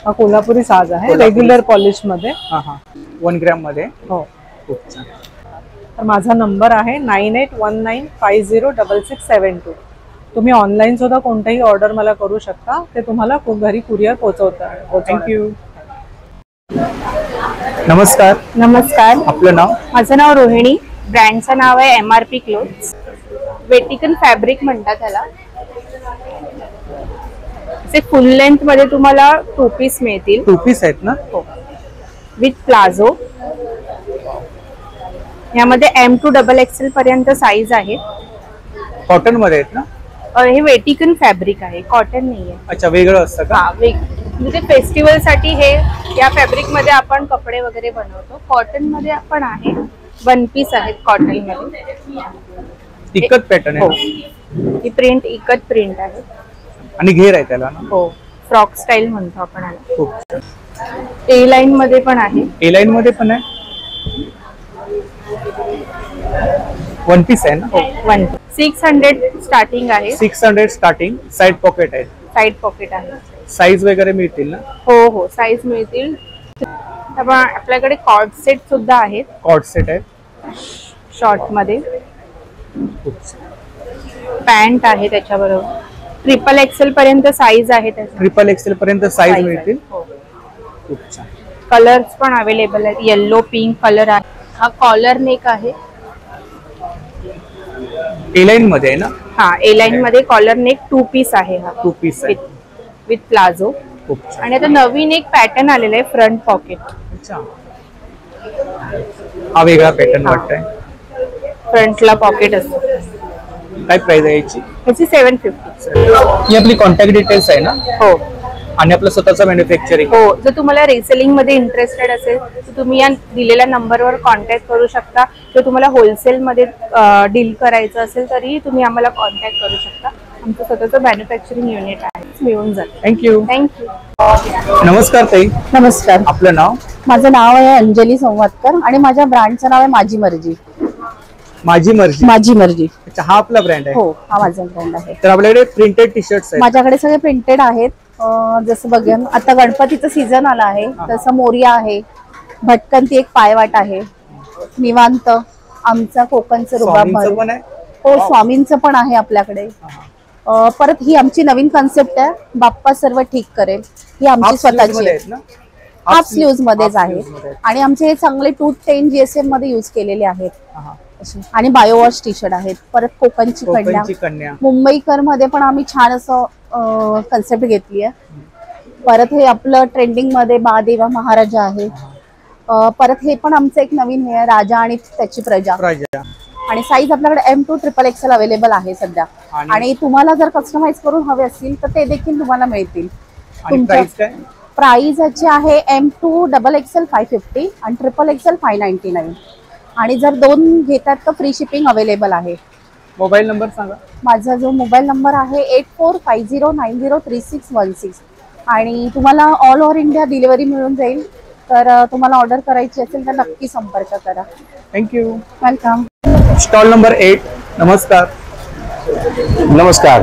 Speaker 2: हा कोल्हापुरी साज आहे, रेग्युलर पॉलिश मध्ये.
Speaker 3: 1 ग्रॅम मध्ये.
Speaker 2: हो,
Speaker 3: खूप छान.
Speaker 2: तर माझा नंबर आहे 9819506672. तुम्ही ऑनलाईन सुद्धा कोणताही ऑर्डर मला करू शकता. ते तुम्हाला घरी कुरिअर पोहोचवतात.
Speaker 3: थँक्यू. नमस्कार.
Speaker 1: नमस्कार.
Speaker 3: आपलं नाव?
Speaker 1: माझं नाव रोहिणी. ब्रँडचं नाव आहे MRP क्लोथ्स. वेटिकन फॅब्रिक म्हणतात त्याला. ते फुल लेंथ मध्ये तुम्हाला 2 पीस मिळतील.
Speaker 3: 2 पीस आहेत ना?
Speaker 1: हो, विथ प्लाझो. यामध्ये M to XXL पर्यंत साईज आहे.
Speaker 3: कॉटन मध्ये आहेत ना?
Speaker 1: हे वेटिकन फॅब्रिक आहे, कॉटन नाहीये.
Speaker 3: अच्छा, वेगळं असतं का?
Speaker 1: हा, म्हणजे फेस्टिवल साठी हे या फॅब्रिक मध्ये आपण कपडे वगैरे बनवतो. कॉटन मध्ये पण आहे. 1 पीस आहेत कॉटन मध्ये.
Speaker 3: इकत पॅटर्न आहे.
Speaker 1: ही प्रिंट इकत प्रिंट आहे.
Speaker 3: आणि घेर आहे त्याला ना?
Speaker 1: हो, फ्रॉक स्टाईल म्हणतो आपण याला.
Speaker 3: खूप.
Speaker 1: ए लाईन मध्ये पण आहे.
Speaker 3: ए लाईन मध्ये पण आहे. 1 पीस आहे ना?
Speaker 1: 600 स्टार्टिंग आहे.
Speaker 3: 600 स्टार्टिंग. साइड पॉकेट आहे.
Speaker 1: साइड पॉकेट आहे.
Speaker 3: साईज वगैरे मिळतील ना?
Speaker 1: हो हो, साईज मिळतील. आपल्याकडे कॉर्ड सेट सुद्धा आहेत.
Speaker 3: कॉर्ड सेट आहे
Speaker 1: शॉर्ट मध्ये. पॅन्ट आहे त्याच्याबरोबर. XXL पर्यंत साईज आहे त्याची.
Speaker 3: XXL पर्यंत साईज मिळतील. खूप छान.
Speaker 1: कलर्स पण अवेलेबल आहेत. येलो, पिंक कलर आहे. हा कॉलर नेक आहे.
Speaker 3: ए लाईन मध्ये आहे ना?
Speaker 1: हा, ए लाईन मध्ये कॉलर नेक 2 पीस आहे. हा
Speaker 3: 2 पीस आहे
Speaker 1: विथ प्लाझो. आणि आता नवीन एक पॅटर्न आलेला आहे, फ्रंट पॉकेट.
Speaker 3: अच्छा, हा वेगळा पॅटर्न वाटतंय.
Speaker 1: फ्रंटला पॉकेट असतं.
Speaker 3: काय प्राइस आहे याची?
Speaker 1: याची 750.
Speaker 3: ही आपली कॉन्टॅक्ट डिटेल्स आहे ना?
Speaker 1: हो.
Speaker 3: आणि आपलं स्वतःचं मॅन्युफॅक्चरिंग.
Speaker 1: हो, जर तुम्हाला रिसेलिंग मध्ये इंटरेस्टेड असेल तर तुम्ही या दिलेल्या नंबरवर कॉन्टॅक्ट करू शकता. जर तुम्हाला होलसेल मध्ये डील करायचं असेल तरी तुम्ही आम्हाला कॉन्टॅक्ट करू शकता. आमचं स्वतःचं मॅन्युफॅक्चरिंग युनिट आहे, मिळून जाईल.
Speaker 3: थँक्यू.
Speaker 1: थँक्यू.
Speaker 3: नमस्कार ताई.
Speaker 2: नमस्कार.
Speaker 3: आपलं नाव?
Speaker 2: माझं नाव आहे अंजली संवादकर आणि माझ्या ब्रँडचं नाव आहे माझी मर्जी.
Speaker 3: माझी मर्जी.
Speaker 2: माझी मर्जी.
Speaker 3: अच्छा, हा आपला ब्रँड आहे?
Speaker 2: हो, हा माझा ब्रँड आहे.
Speaker 3: तर आपल्याकडे प्रिंटेड टी शर्ट्स आहेत.
Speaker 2: माझ्याकडे सगळे प्रिंटेड आहेत. जसं बघेन आता गणपतीचं सीझन आला आहे, तसं मोरिया आहे, भटकंती एक पायवाट आहे,
Speaker 1: निवांत, आमचा कोकणचं रुबाब
Speaker 3: स्वामींचं
Speaker 1: भरून.
Speaker 3: पण आहे.
Speaker 1: हो, स्वामींचं पण आहे आपल्याकडे. परत ही आमची नवीन कन्सेप्ट आहे, बाप्पा सर्व ठीक करेल. ही आमची
Speaker 3: हाफ स्लीव्हज
Speaker 1: स्वतःची
Speaker 3: मध्ये
Speaker 1: आहे.
Speaker 3: आहेत ना?
Speaker 1: हाफ स्लीव्ज मध्येच
Speaker 3: हाफ
Speaker 1: आहे.
Speaker 3: स्लीव्हज मध्ये आहेत.
Speaker 1: आणि आमचे हे चांगले 210 GSM मध्ये युज केलेले आहेत.
Speaker 3: हा.
Speaker 1: असे. आणि बायोवॉश टी शर्ट आहेत. परत कोकणची कन्या,
Speaker 3: कोकणची कन्या.
Speaker 1: मुंबईकर मध्ये पण आम्ही छान असं कन्सेप्ट घेतली आहे. परत हे आपलं ट्रेंडिंग मध्ये महादेवा महाराजा आहे. परत हे पण आमचं एक नवीन हे आहे, राजा आणि त्याची प्रजा.
Speaker 3: प्रजा.
Speaker 1: आणि साईज आपल्याकडे M2 XXL अवेलेबल आहे सध्या. आणि तुम्हाला जर कस्टमाइज करून हवे असतील तर ते देखील तुम्हाला मिळतील.
Speaker 3: आणि प्राइस काय?
Speaker 1: प्राइस याची आहे M2 XXL 550 आणि XXL 599. आणि जर 2 घेतात तर फ्री शिपिंग अवेलेबल आहे.
Speaker 3: मोबाईल नंबर सांगा.
Speaker 1: माझा जो मोबाईल नंबर आहे 8450903616. आणि तुम्हाला ऑल ओव्हर इंडिया डिलिव्हरी मिळून जाईल. तर तुम्हाला ऑर्डर करायची असेल तर नक्की संपर्क करा.
Speaker 3: थँक्यू.
Speaker 1: वेलकम.
Speaker 3: Stall number 8. नमस्कार.
Speaker 7: नमस्कार,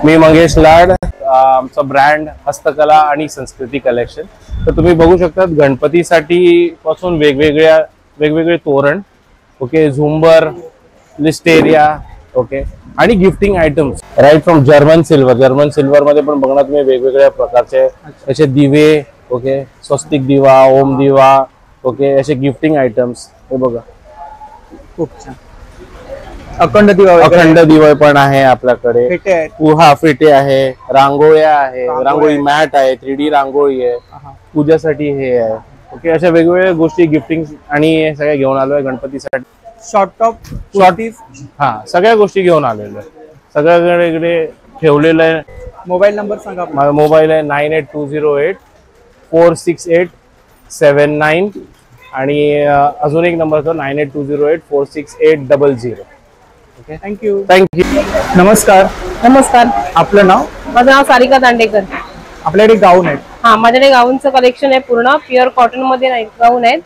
Speaker 7: मी मंगेश लाड. आमचा ब्रँड हस्तकला आणि संस्कृती कलेक्शन. तर तुम्ही बघू शकता गणपतीसाठी पासून वेगवेगळे तोरण, ओके, झुंबर, लिस्टेरिया, ओके, आणि gifting items right from German silver मध्ये पण बघणार तुम्ही वेगवेगळ्या प्रकारचे असे दिवे, ओके, स्वस्तिक दिवा, ओम दिवा, ओके, असे गिफ्टिंग आयटम्स. हे बघा,
Speaker 3: खूप छान. अखंड
Speaker 7: दिवा पण आहे आपल्याकडे.
Speaker 3: फेटे आहेत.
Speaker 7: हा, फेटे आहे, रांगोळ्या आहे, रांगोळी मॅट आहे, 3D रांगोळी आहे, पूजासाठी हे आहे, ओके. अशा वेगवेगळ्या गोष्टी गिफ्टिंग आणि हे सगळ्या घेऊन आलोय गणपतीसाठी.
Speaker 3: शॉर्ट टॉप,
Speaker 7: हा, सगळ्या गोष्टी घेऊन आलेलो आहे. सगळ्याकडे ठेवलेलं आहे.
Speaker 3: मोबाईल नंबर सांगा.
Speaker 7: माझा मोबाईल आहे 9820846879 आणि अजून एक नंबर होता 9820846800. Okay,
Speaker 3: thank you.
Speaker 8: नमस्कार.
Speaker 3: नमस्कार.
Speaker 8: आपलं नाव?
Speaker 2: माझं नाव सारिका दांडेकर.
Speaker 3: आपल्याकडे गाऊन आहेत.
Speaker 2: हा, माझ्याकडे गाऊनचं कलेक्शन आहे पूर्ण प्युअर कॉटन मध्ये गाऊन आहेत.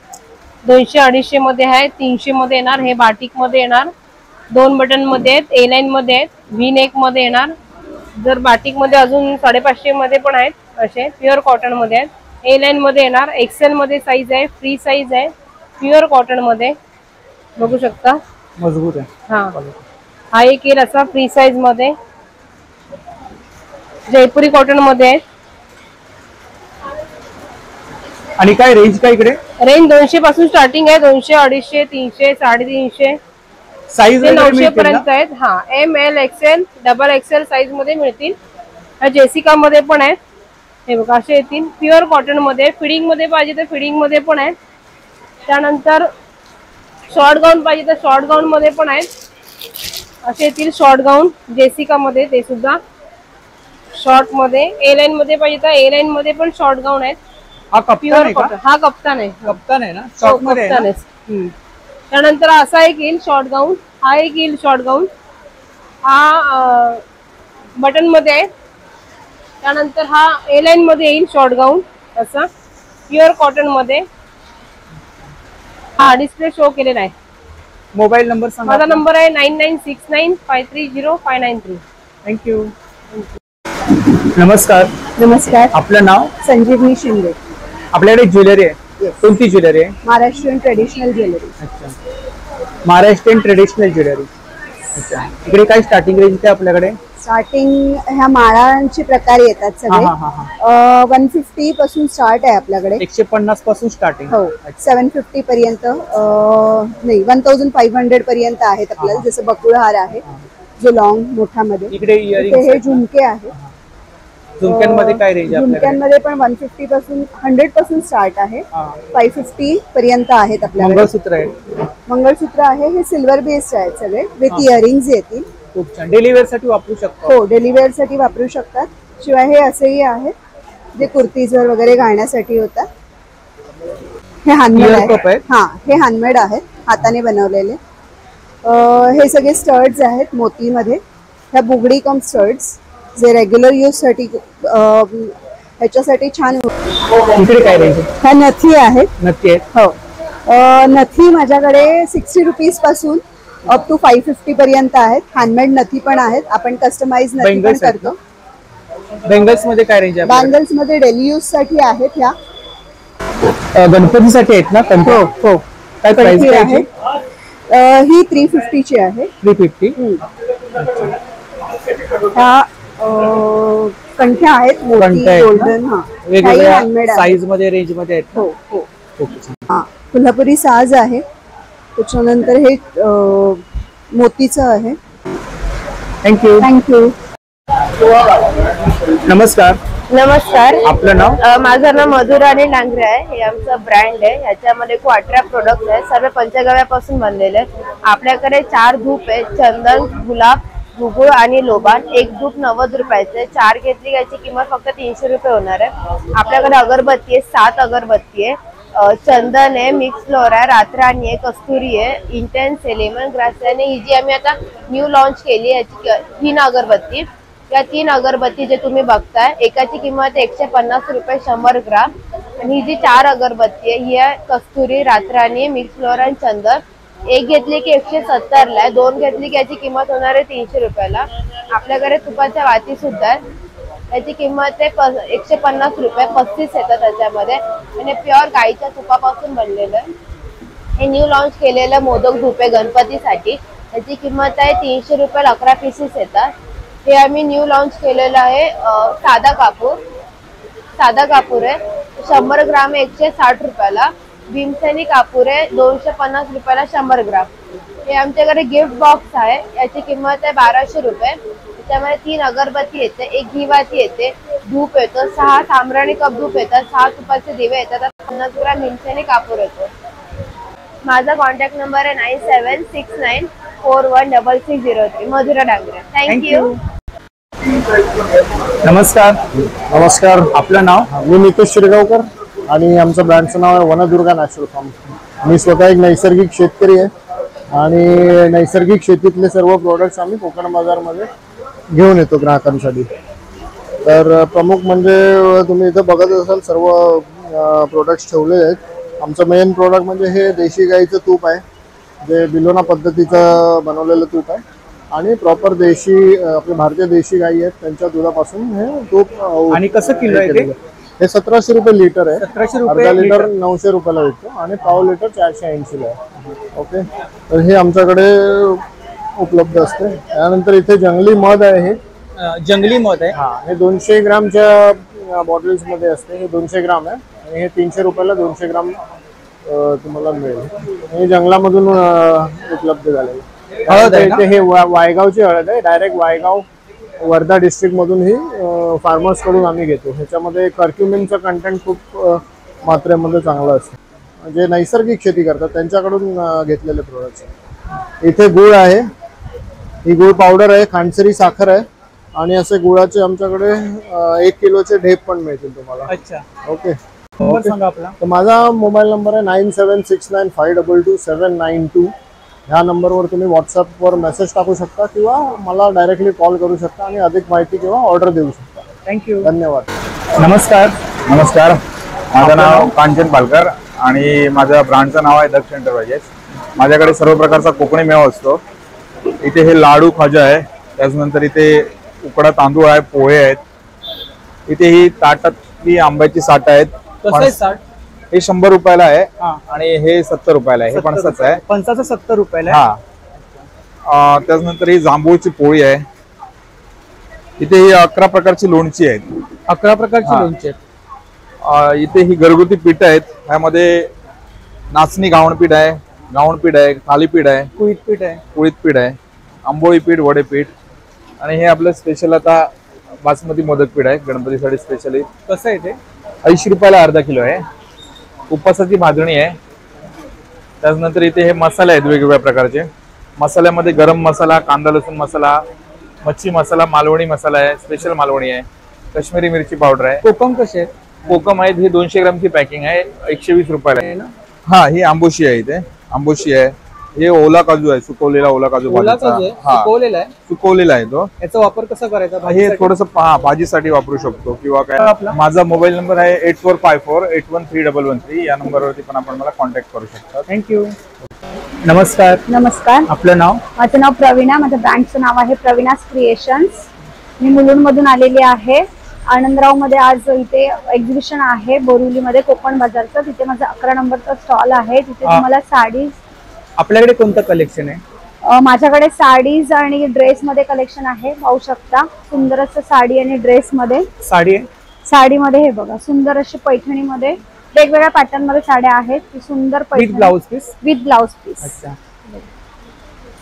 Speaker 2: 200-250 मध्ये आहे, 300 मध्ये येणार, हे बाटिक मध्ये येणार, 2 बटन मध्ये आहेत, A9 मध्ये आहेत, V नेक मध्ये येणार. जर बाटिक मध्ये अजून 550 मध्ये पण आहेत, असे प्युअर कॉटन मध्ये आहेत. A9 मध्ये येणार, XL मध्ये साईज आहे, फ्री साईज आहे, प्युअर कॉटन मध्ये बघू शकता,
Speaker 3: मजबूत आहे.
Speaker 2: हा एक येईल असा फ्री साईज मध्ये, जयपुरी कॉटन मध्ये आहे.
Speaker 3: आणि काय रेंज काय इकडे?
Speaker 2: रेंज 200 पासून स्टार्टिंग आहे, 200, 250, 300, 350,
Speaker 3: साईज
Speaker 2: 900 पर्यंत आहेत. हा, ML, XL, XXL साईज मध्ये मिळतील. जेसिका मध्ये पण आहेत. हे बघा, असे येतील प्युअर कॉटन मध्ये. फिडिंग मध्ये पाहिजे तर फिडिंग मध्ये पण आहेत. त्यानंतर शॉर्ट गाऊन पाहिजे तर शॉर्ट गाऊन मध्ये पण आहेत. असे येतील शॉर्ट गाऊन जेसिका मध्ये, ते सुद्धा शॉर्ट मध्ये. A9 मध्ये पाहिजे तर A9 मध्ये पण शॉर्ट गाऊन आहेत.
Speaker 3: हा कप्तान आहे का?
Speaker 2: हा कप्तान आहे.
Speaker 3: कप्तान आहे ना? शॉर्ट मध्ये आहे ना?
Speaker 2: त्यानंतर असा एक येईल शॉर्ट गाऊन, हा एक येईल शॉर्ट गाऊन, हा बटन मध्ये आहे. त्यानंतर हा A9 मध्ये येईल शॉर्ट गाऊन, असा प्युअर कॉटन मध्ये. हा डिस्प्ले शो केलेला आहे.
Speaker 3: मोबाईल नंबर सांगा.
Speaker 2: माझा नंबर आहे 9969530593.
Speaker 3: थँक्यू. नमस्कार.
Speaker 1: नमस्कार.
Speaker 3: आपलं नाव?
Speaker 1: संजीवनी शिंदे.
Speaker 3: आपल्याकडे ज्वेलरी आहे. कोणती ज्वेलरी आहे?
Speaker 1: Maharashtrian traditional jewellery.
Speaker 3: अच्छा, महाराष्ट्रीयन ट्रेडिशनल ज्वेलरी. अच्छा, इकडे काय स्टार्टिंग रेंज आहे आपल्याकडे?
Speaker 1: स्टार्टिंग ह्या माळांचे प्रकार येतात सगळे. 150 पासून स्टार्ट आहे आपल्याकडे.
Speaker 3: 150 पासून स्टार्टिंग.
Speaker 1: हो, 750 पर्यंत, नाही 1500 पर्यंत आहेत आपल्याला. जसं बकुळहार आहे जो लॉंग मोठा मध्ये.
Speaker 3: इकडे
Speaker 1: हे झुमके आहेत.
Speaker 3: झुमक्यांमध्ये काय रेंज आहे?
Speaker 1: झुमक्यांमध्ये पण 150 पासून 100 पासून स्टार्ट आहे. 550 पर्यंत आहेत आपल्याकडे.
Speaker 3: मंगळसूत्र आहे.
Speaker 1: मंगळसूत्र आहे, हे सिल्वर बेस्ड आहेत सगळे, विथ इयरिंग्स येतील.
Speaker 3: खूप छान. डेली वेअर साठी वापरू शकतो.
Speaker 1: हो, डेली वेअर साठी वापरू शकतात. शिवाय हे असेही आहेत जे कुर्तीजवर वगैरे घालण्यासाठी होतात. हे हँडमेड आहे. हा, हे हँडमेड आहेत, हाताने बनवलेले. हे सगळे स्टर्ड्स आहेत मोतीमध्ये. ह्या बुगडी कम स्टर्ड्स जे रेग्युलर यूज साठी ह्याच्यासाठी छान.
Speaker 3: इकडे काय रेंज आहे?
Speaker 1: ह्या नथी आहेत.
Speaker 3: नक्की आहे.
Speaker 1: हो, नथी माझ्याकडे 60 रुपीज पासून अप टू 550 पर्यंत आहेत. हँडमेड नथी पण आहेत. आपण कस्टमाइज नथी पण करतो.
Speaker 3: बेंगल्स मध्ये काय रेंज आहे?
Speaker 1: बँगल्स मध्ये डेली यूज साठी आहेत. ह्या
Speaker 3: गणपतीसाठी आहेत ना?
Speaker 1: हो हो.
Speaker 8: काय प्राइस
Speaker 2: कंठी
Speaker 8: आहे?
Speaker 2: ही 350 ची आहे.
Speaker 8: 350.
Speaker 2: ह्या कंठ्या आहेत मोती
Speaker 8: कंठ्या आहेत ना?
Speaker 2: गोल्डन. हा
Speaker 8: वेगवेगळ्या
Speaker 2: handmade आहे.
Speaker 8: साईज मध्ये रेंज मध्ये आहेत.
Speaker 2: हो हो.
Speaker 8: ओके.
Speaker 2: हा कोल्हापुरी साज आहे. त्याच्यानंतर हे मोतीचं आहे.
Speaker 8: थँक्यू.
Speaker 2: थँक्यू.
Speaker 8: नमस्कार.
Speaker 1: नमस्कार.
Speaker 8: आपलं नाव?
Speaker 1: माझं नाव मधुराणी डांगरे आहे. हे आमचं ब्रँड आहे. ह्याच्यामध्ये खूप 18 प्रोडक्ट आहेत. सर्व पंचगव्यापासून बनलेले आहेत. आपल्याकडे 4 धूप आहेत. चंदन, गुलाब, गुगुळ आणि लोबान. एक धूप 90 रुपयाचे. 4 घेतली याची किंमत फक्त 300 रुपये होणार आहे. आपल्याकडे अगरबत्ती आहे. 7 अगरबत्ती आहे. चंदन आहे, मिक्स फ्लोरा आहे, रातराणी आहे, कस्तुरी आहे, इंटेन्स आहे, लेमन ग्रास आहे आणि ही जी आम्ही आता न्यू लॉन्च केली आहे याची 3 अगरबत्ती. या 3 अगरबत्ती जे तुम्ही बघताय एकाची किंमत 150 रुपये 100 ग्राम. आणि ही जी 4 अगरबत्ती आहे ही आहे कस्तुरी, रातराणी, मिक्स फ्लोरा आणि चंदन. एक घेतली की 170 ला आहे. 2 घेतली की याची किंमत होणार आहे 300 रुपयाला. आपल्याकडे तुपाच्या वाती सुद्धा आहे. याची किंमत आहे 150 रुपये. 35 येतात त्याच्यामध्ये आणि प्युअर गाईच्या तुपापासून बनलेलं आहे. हे न्यू लॉन्च केलेलं मोदक धूप आहे गणपतीसाठी. त्याची किंमत आहे 300 रुपये. 11 पीसेस येतात. हे आम्ही न्यू लॉन्च केलेलं आहे. साधा कापूर आहे 100 ग्राम आहे 160 रुपयाला. भीमसेनी कापूर आहे 250 रुपयाला 100 ग्राम. हे आमच्याकडे गिफ्ट बॉक्स आहे. याची किंमत आहे 1200 रुपये. त्याच्यामध्ये 3 अगरबत्ती येते, 1 घिवाती येते, धूप येतो, 6 साम्राणी कप धूप येतात, 6 तुपाचे दिवे येतात, 50 ग्राम भीमसेनी कापूर येतो. माझा कॉन्टॅक्ट नंबर आहे 9769416603. मधुरा डांगरे. थँक्यू.
Speaker 8: नमस्कार.
Speaker 4: नमस्कार.
Speaker 8: आपलं नाव?
Speaker 4: मी नितेश शिरगावकर आणि आमचं ब्रँडचं नाव आहे वनदुर्गा नॅचरल फार्म. मी स्वतः एक नैसर्गिक शेतकरी आहे आणि नैसर्गिक शेतीतले सर्व प्रोडक्ट्स आम्ही कोकण बाजारमध्ये घेऊन येतो ग्राहकांसाठी. तर प्रमुख म्हणजे तुम्ही इथं बघत असाल सर्व प्रोडक्ट्स ठेवले आहेत. आमचं मेन प्रोडक्ट म्हणजे हे देशी गाईचं तूप आहे, जे बिलोना पद्धतीचं बनवलेलं तूप आहे आणि प्रॉपर देशी आपले भारतीय देशी गाई आहेत त्यांच्या दुधापासून हे तूप.
Speaker 8: आणि कसं किलो आहे ते?
Speaker 4: हे 1700 रुपये लिटर आहे.
Speaker 8: 1700 रुपये
Speaker 4: अर्धा लिटर 900 रुपयाला विकतो आणि पाव लिटर 480 ला आहे. ओके. तर हे आमच्याकडे उपलब्ध असते. त्यानंतर इथे जंगली मध आहे. हे
Speaker 8: जंगली मध आहे.
Speaker 4: हे 200 ग्रामच्या बॉटल्स मध्ये असते. हे 200 ग्राम आहे आणि हे 300 रुपयाला 200 ग्राम तुम्हाला मिळेल. हे जंगलामधून उपलब्ध झालेलं. इथे हे वायगावची हळद आहे. डायरेक्ट वायगाव वर्धा डिस्ट्रिक्ट मधून ही फार्मर्स कडून आम्ही घेतो. ह्याच्यामध्ये कर्क्युमिनचं कंटेंट खूप मात्रेमध्ये चांगलं असतं. जे नैसर्गिक शेती करतात त्यांच्याकडून घेतलेले प्रोडक्ट्स. इथे गुळ आहे. ही गुळ पावडर आहे, खांडसरी साखर आहे आणि असे गुळाचे आमच्याकडे 1 किलोचे ढेप पण मिळतील तुम्हाला.
Speaker 8: अच्छा.
Speaker 4: ओके.
Speaker 8: सांगा आपला.
Speaker 4: तर माझा मोबाईल नंबर आहे 9769527792. ह्या नंबरवर तुम्ही व्हॉट्सअपवर मेसेज टाकू शकता किंवा मला डायरेक्टली कॉल करू शकता आणि अधिक माहिती किंवा ऑर्डर देऊ शकता.
Speaker 8: थँक्यू.
Speaker 4: धन्यवाद.
Speaker 8: नमस्कार.
Speaker 9: नमस्कार. माझं नाव कांचन पालकर आणि माझ्या ब्रँडचं नाव आहे दक्ष एंटरप्राइजेस. माझ्याकडे सर्व प्रकारचा कोकणी मेवा असतो. इथे हे लाडू खाजा आहे, त्याच्यानंतर इथे उकडा तांदूळ आहे, पोहे आहेत. इथे ही ताटातली आंब्याची साठ आहेत. हे 100 रुपयाला आहे आणि हे 70 रुपयाला आहे. हे फणसाचं आहे.
Speaker 8: फणसाचं 70 रुपयाला.
Speaker 9: हा. त्याच्यानंतर ही जांभूळची पोळी आहे. इथे ही 11 प्रकारची लोणची आहेत.
Speaker 8: 11 प्रकारची लोणची आहेत.
Speaker 9: इथे ही घरगुती पीठ आहेत. ह्यामध्ये नाचणी घावणपीठ आहे, गावणपीठ आहे, थालीपीठ आहे,
Speaker 8: कुळीत पीठ आहे,
Speaker 9: आंबोळी पीठ, वडेपीठ आणि हे आपलं स्पेशल आता बासमती मोदक पीठ आहे गणपतीसाठी स्पेशली.
Speaker 8: कसं आहे ते?
Speaker 9: 80 रुपयाला अर्धा किलो आहे. उपासाची भाजणी आहे. त्याच्यानंतर इथे हे मसाले आहेत वेगवेगळ्या प्रकारचे. मसाल्यामध्ये गरम मसाला, कांदा लसूण मसाला, मच्छी मसाला, मालवणी मसाला आहे, स्पेशल मालवणी आहे, काश्मीरी मिरची पावडर आहे.
Speaker 8: कोकम कसे आहेत?
Speaker 9: कोकम आहेत. ही 200 ग्रामची पॅकिंग आहे, 120 रुपयाला आहे. हा, ही आंबोशी आहे. इथे आंबोशी आहे. हे ओला काजू आहे, सुकवलेला ओला काजू.
Speaker 8: सुकवलेला
Speaker 9: आहे तो.
Speaker 8: याचा वापर कसा करायचा?
Speaker 9: हे थोडस भाजीसाठी वापरू शकतो किंवा काय. माझा मोबाईल नंबर आहे 8454813113. या नंबरवरती पण आपण मला कॉन्टॅक्ट करू शकता.
Speaker 8: थँक्यू. नमस्कार.
Speaker 2: नमस्कार.
Speaker 8: आपलं नाव?
Speaker 2: माझं नाव प्रवीणा. माझ्या ब्रँडचं नाव आहे प्रवीणास क्रिएशन्स. मी मुलुंडमधून आलेली आहे.
Speaker 10: आनंदराव मध्ये आज इथे एक्झिबिशन आहे बोरिवलीमध्ये कोकण बाजारचं. तिथे माझा 11 नंबरचा स्टॉल आहे. तिथे तुम्हाला साडी.
Speaker 8: आपल्याकडे कोणतं कलेक्शन आहे?
Speaker 10: माझ्याकडे साडीज आणि ड्रेस मध्ये कलेक्शन आहे. पाहू शकता सुंदर असं साडी आणि ड्रेस मध्ये.
Speaker 8: साडी आहे,
Speaker 10: साडीमध्ये हे बघा सुंदर अशी पैठणी मध्ये वेगवेगळ्या पॅटर्न मध्ये साड्या आहेत. ती सुंदर पैठणी
Speaker 8: with blouse piece.
Speaker 10: With blouse piece.
Speaker 8: अच्छा,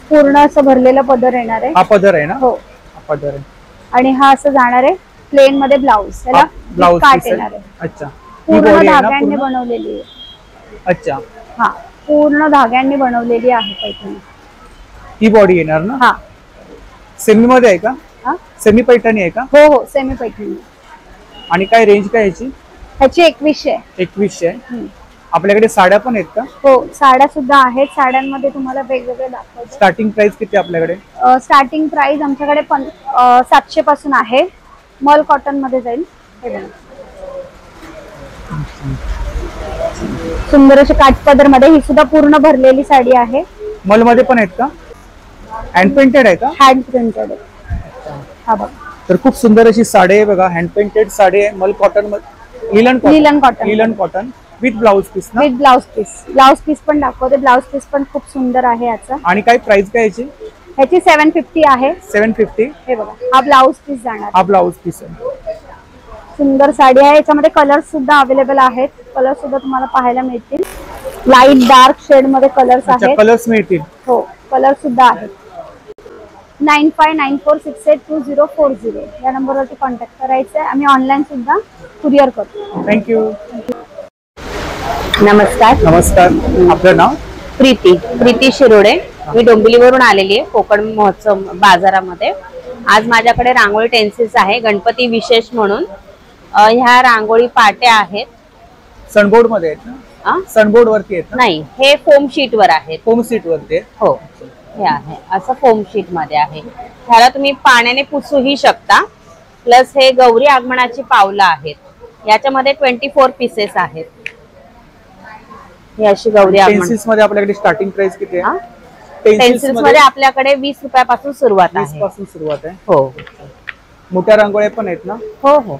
Speaker 10: पूर्ण असं भरलेला पदर येणार आहे.
Speaker 8: हा पदर आहे ना?
Speaker 10: हो,
Speaker 8: हा पदर आहे.
Speaker 10: आणि हा असं जाणार आहे प्लेन मध्ये ब्लाउज. त्याला
Speaker 8: ब्लाउज
Speaker 10: काट येणार आहे.
Speaker 8: अच्छा,
Speaker 10: पूर्ण धाग्यांनी बनवलेली आहे.
Speaker 8: अच्छा,
Speaker 10: हा पूर्ण धाग्यांनी बनवलेली आहे पैठणी.
Speaker 8: ही बॉडी येणार ना?
Speaker 10: हा.
Speaker 8: सेमी मध्ये आहे का?
Speaker 10: हा,
Speaker 8: सेमी पैठणी आहे का?
Speaker 10: हो हो, सेमी पैठणी.
Speaker 8: आणि काय रेंज काय याची?
Speaker 10: ह्याची 2100.
Speaker 8: 2100 आहे. आपल्याकडे साड्या पण आहेत का?
Speaker 10: हो, साड्या सुद्धा आहेत. साड्यांमध्ये तुम्हाला वेगवेगळे दाखवते.
Speaker 8: स्टार्टिंग प्राइस किती आपल्याकडे?
Speaker 10: स्टार्टिंग प्राइस आमच्याकडे 700 पासून आहे. मल कॉटन मध्ये जाईल. हे बघा सुंदर अशी काठपदर मध्ये. ही सुद्धा पूर्ण भरलेली साडी आहे.
Speaker 8: मल मध्ये पण आहेत का? हँड पेंटेड आहे का?
Speaker 10: हँड प्रिंटेड आहे. हा बघा,
Speaker 8: तर खूप सुंदर अशी साडी आहे बघा. हँड पेंटेड साडी आहे. मल कॉटन मध्ये. Linen
Speaker 10: cotton.
Speaker 8: Linen cotton with blouse piece ना?
Speaker 10: With blouse piece. Blouse piece पण दाखवते. ब्लाउज पीस पण खूप सुंदर आहे याचा.
Speaker 8: आणि काय प्राइस काय याची?
Speaker 10: ह्याची 750 आहे.
Speaker 8: 750.
Speaker 10: हे बघा, हा ब्लाउज पीस जाणार.
Speaker 8: हा ब्लाउज पीस आहे.
Speaker 10: सुंदर साडी आहे. याच्यामध्ये कलर सुद्धा अवेलेबल आहेत. कलर सुद्धा तुम्हाला पाहायला मिळतील. लाईट डार्क शेड मध्ये कलर्स आहेत.
Speaker 8: कलर्स मिळतील.
Speaker 10: हो, कलर सुद्धा आहेत. 9594682040 या नंबरवरती कॉन्टॅक्ट करायचं आहे. आम्ही ऑनलाईन सुद्धा कुरिअर करतो.
Speaker 8: थँक्यू.
Speaker 1: नमस्कार.
Speaker 8: नमस्कार. आपलं नाव?
Speaker 1: प्रीती शिरोडे. मी डोंबिवलीवरून आलेली आहे कोकण महोत्सव बाजारामध्ये. आज माझ्याकडे रांगोळी टेन्सिल्स आहे गणपती विशेष म्हणून. ह्या रांगोळी पाट्या आहेत.
Speaker 8: सनबोर्ड मध्ये आहेत ना? सनबोर्ड वरती आहेत ना?
Speaker 1: नाही, हे फोम शीट वर आहेत.
Speaker 8: फोम शीट वरती आहे.
Speaker 1: हो, हे आहे असं फोम शीट मध्ये आहे. ह्याला तुम्ही पाण्याने पुसूही शकता. प्लस हे गौरी आगमनाची पावलं आहेत. याच्यामध्ये 24 पीसेस आहेत. ही अशी गौरी आगमन.
Speaker 8: पेन्सिल्स मध्ये आपल्याकडे स्टार्टिंग प्राइस किती आहे?
Speaker 1: पेन्सिल्स मध्ये आपल्याकडे 20 रुपयापासून सुरुवात आहे.
Speaker 8: 20 पासून सुरुवात आहे.
Speaker 1: हो.
Speaker 8: मोठ्या रांगोळ्या पण आहेत ना?
Speaker 1: हो हो,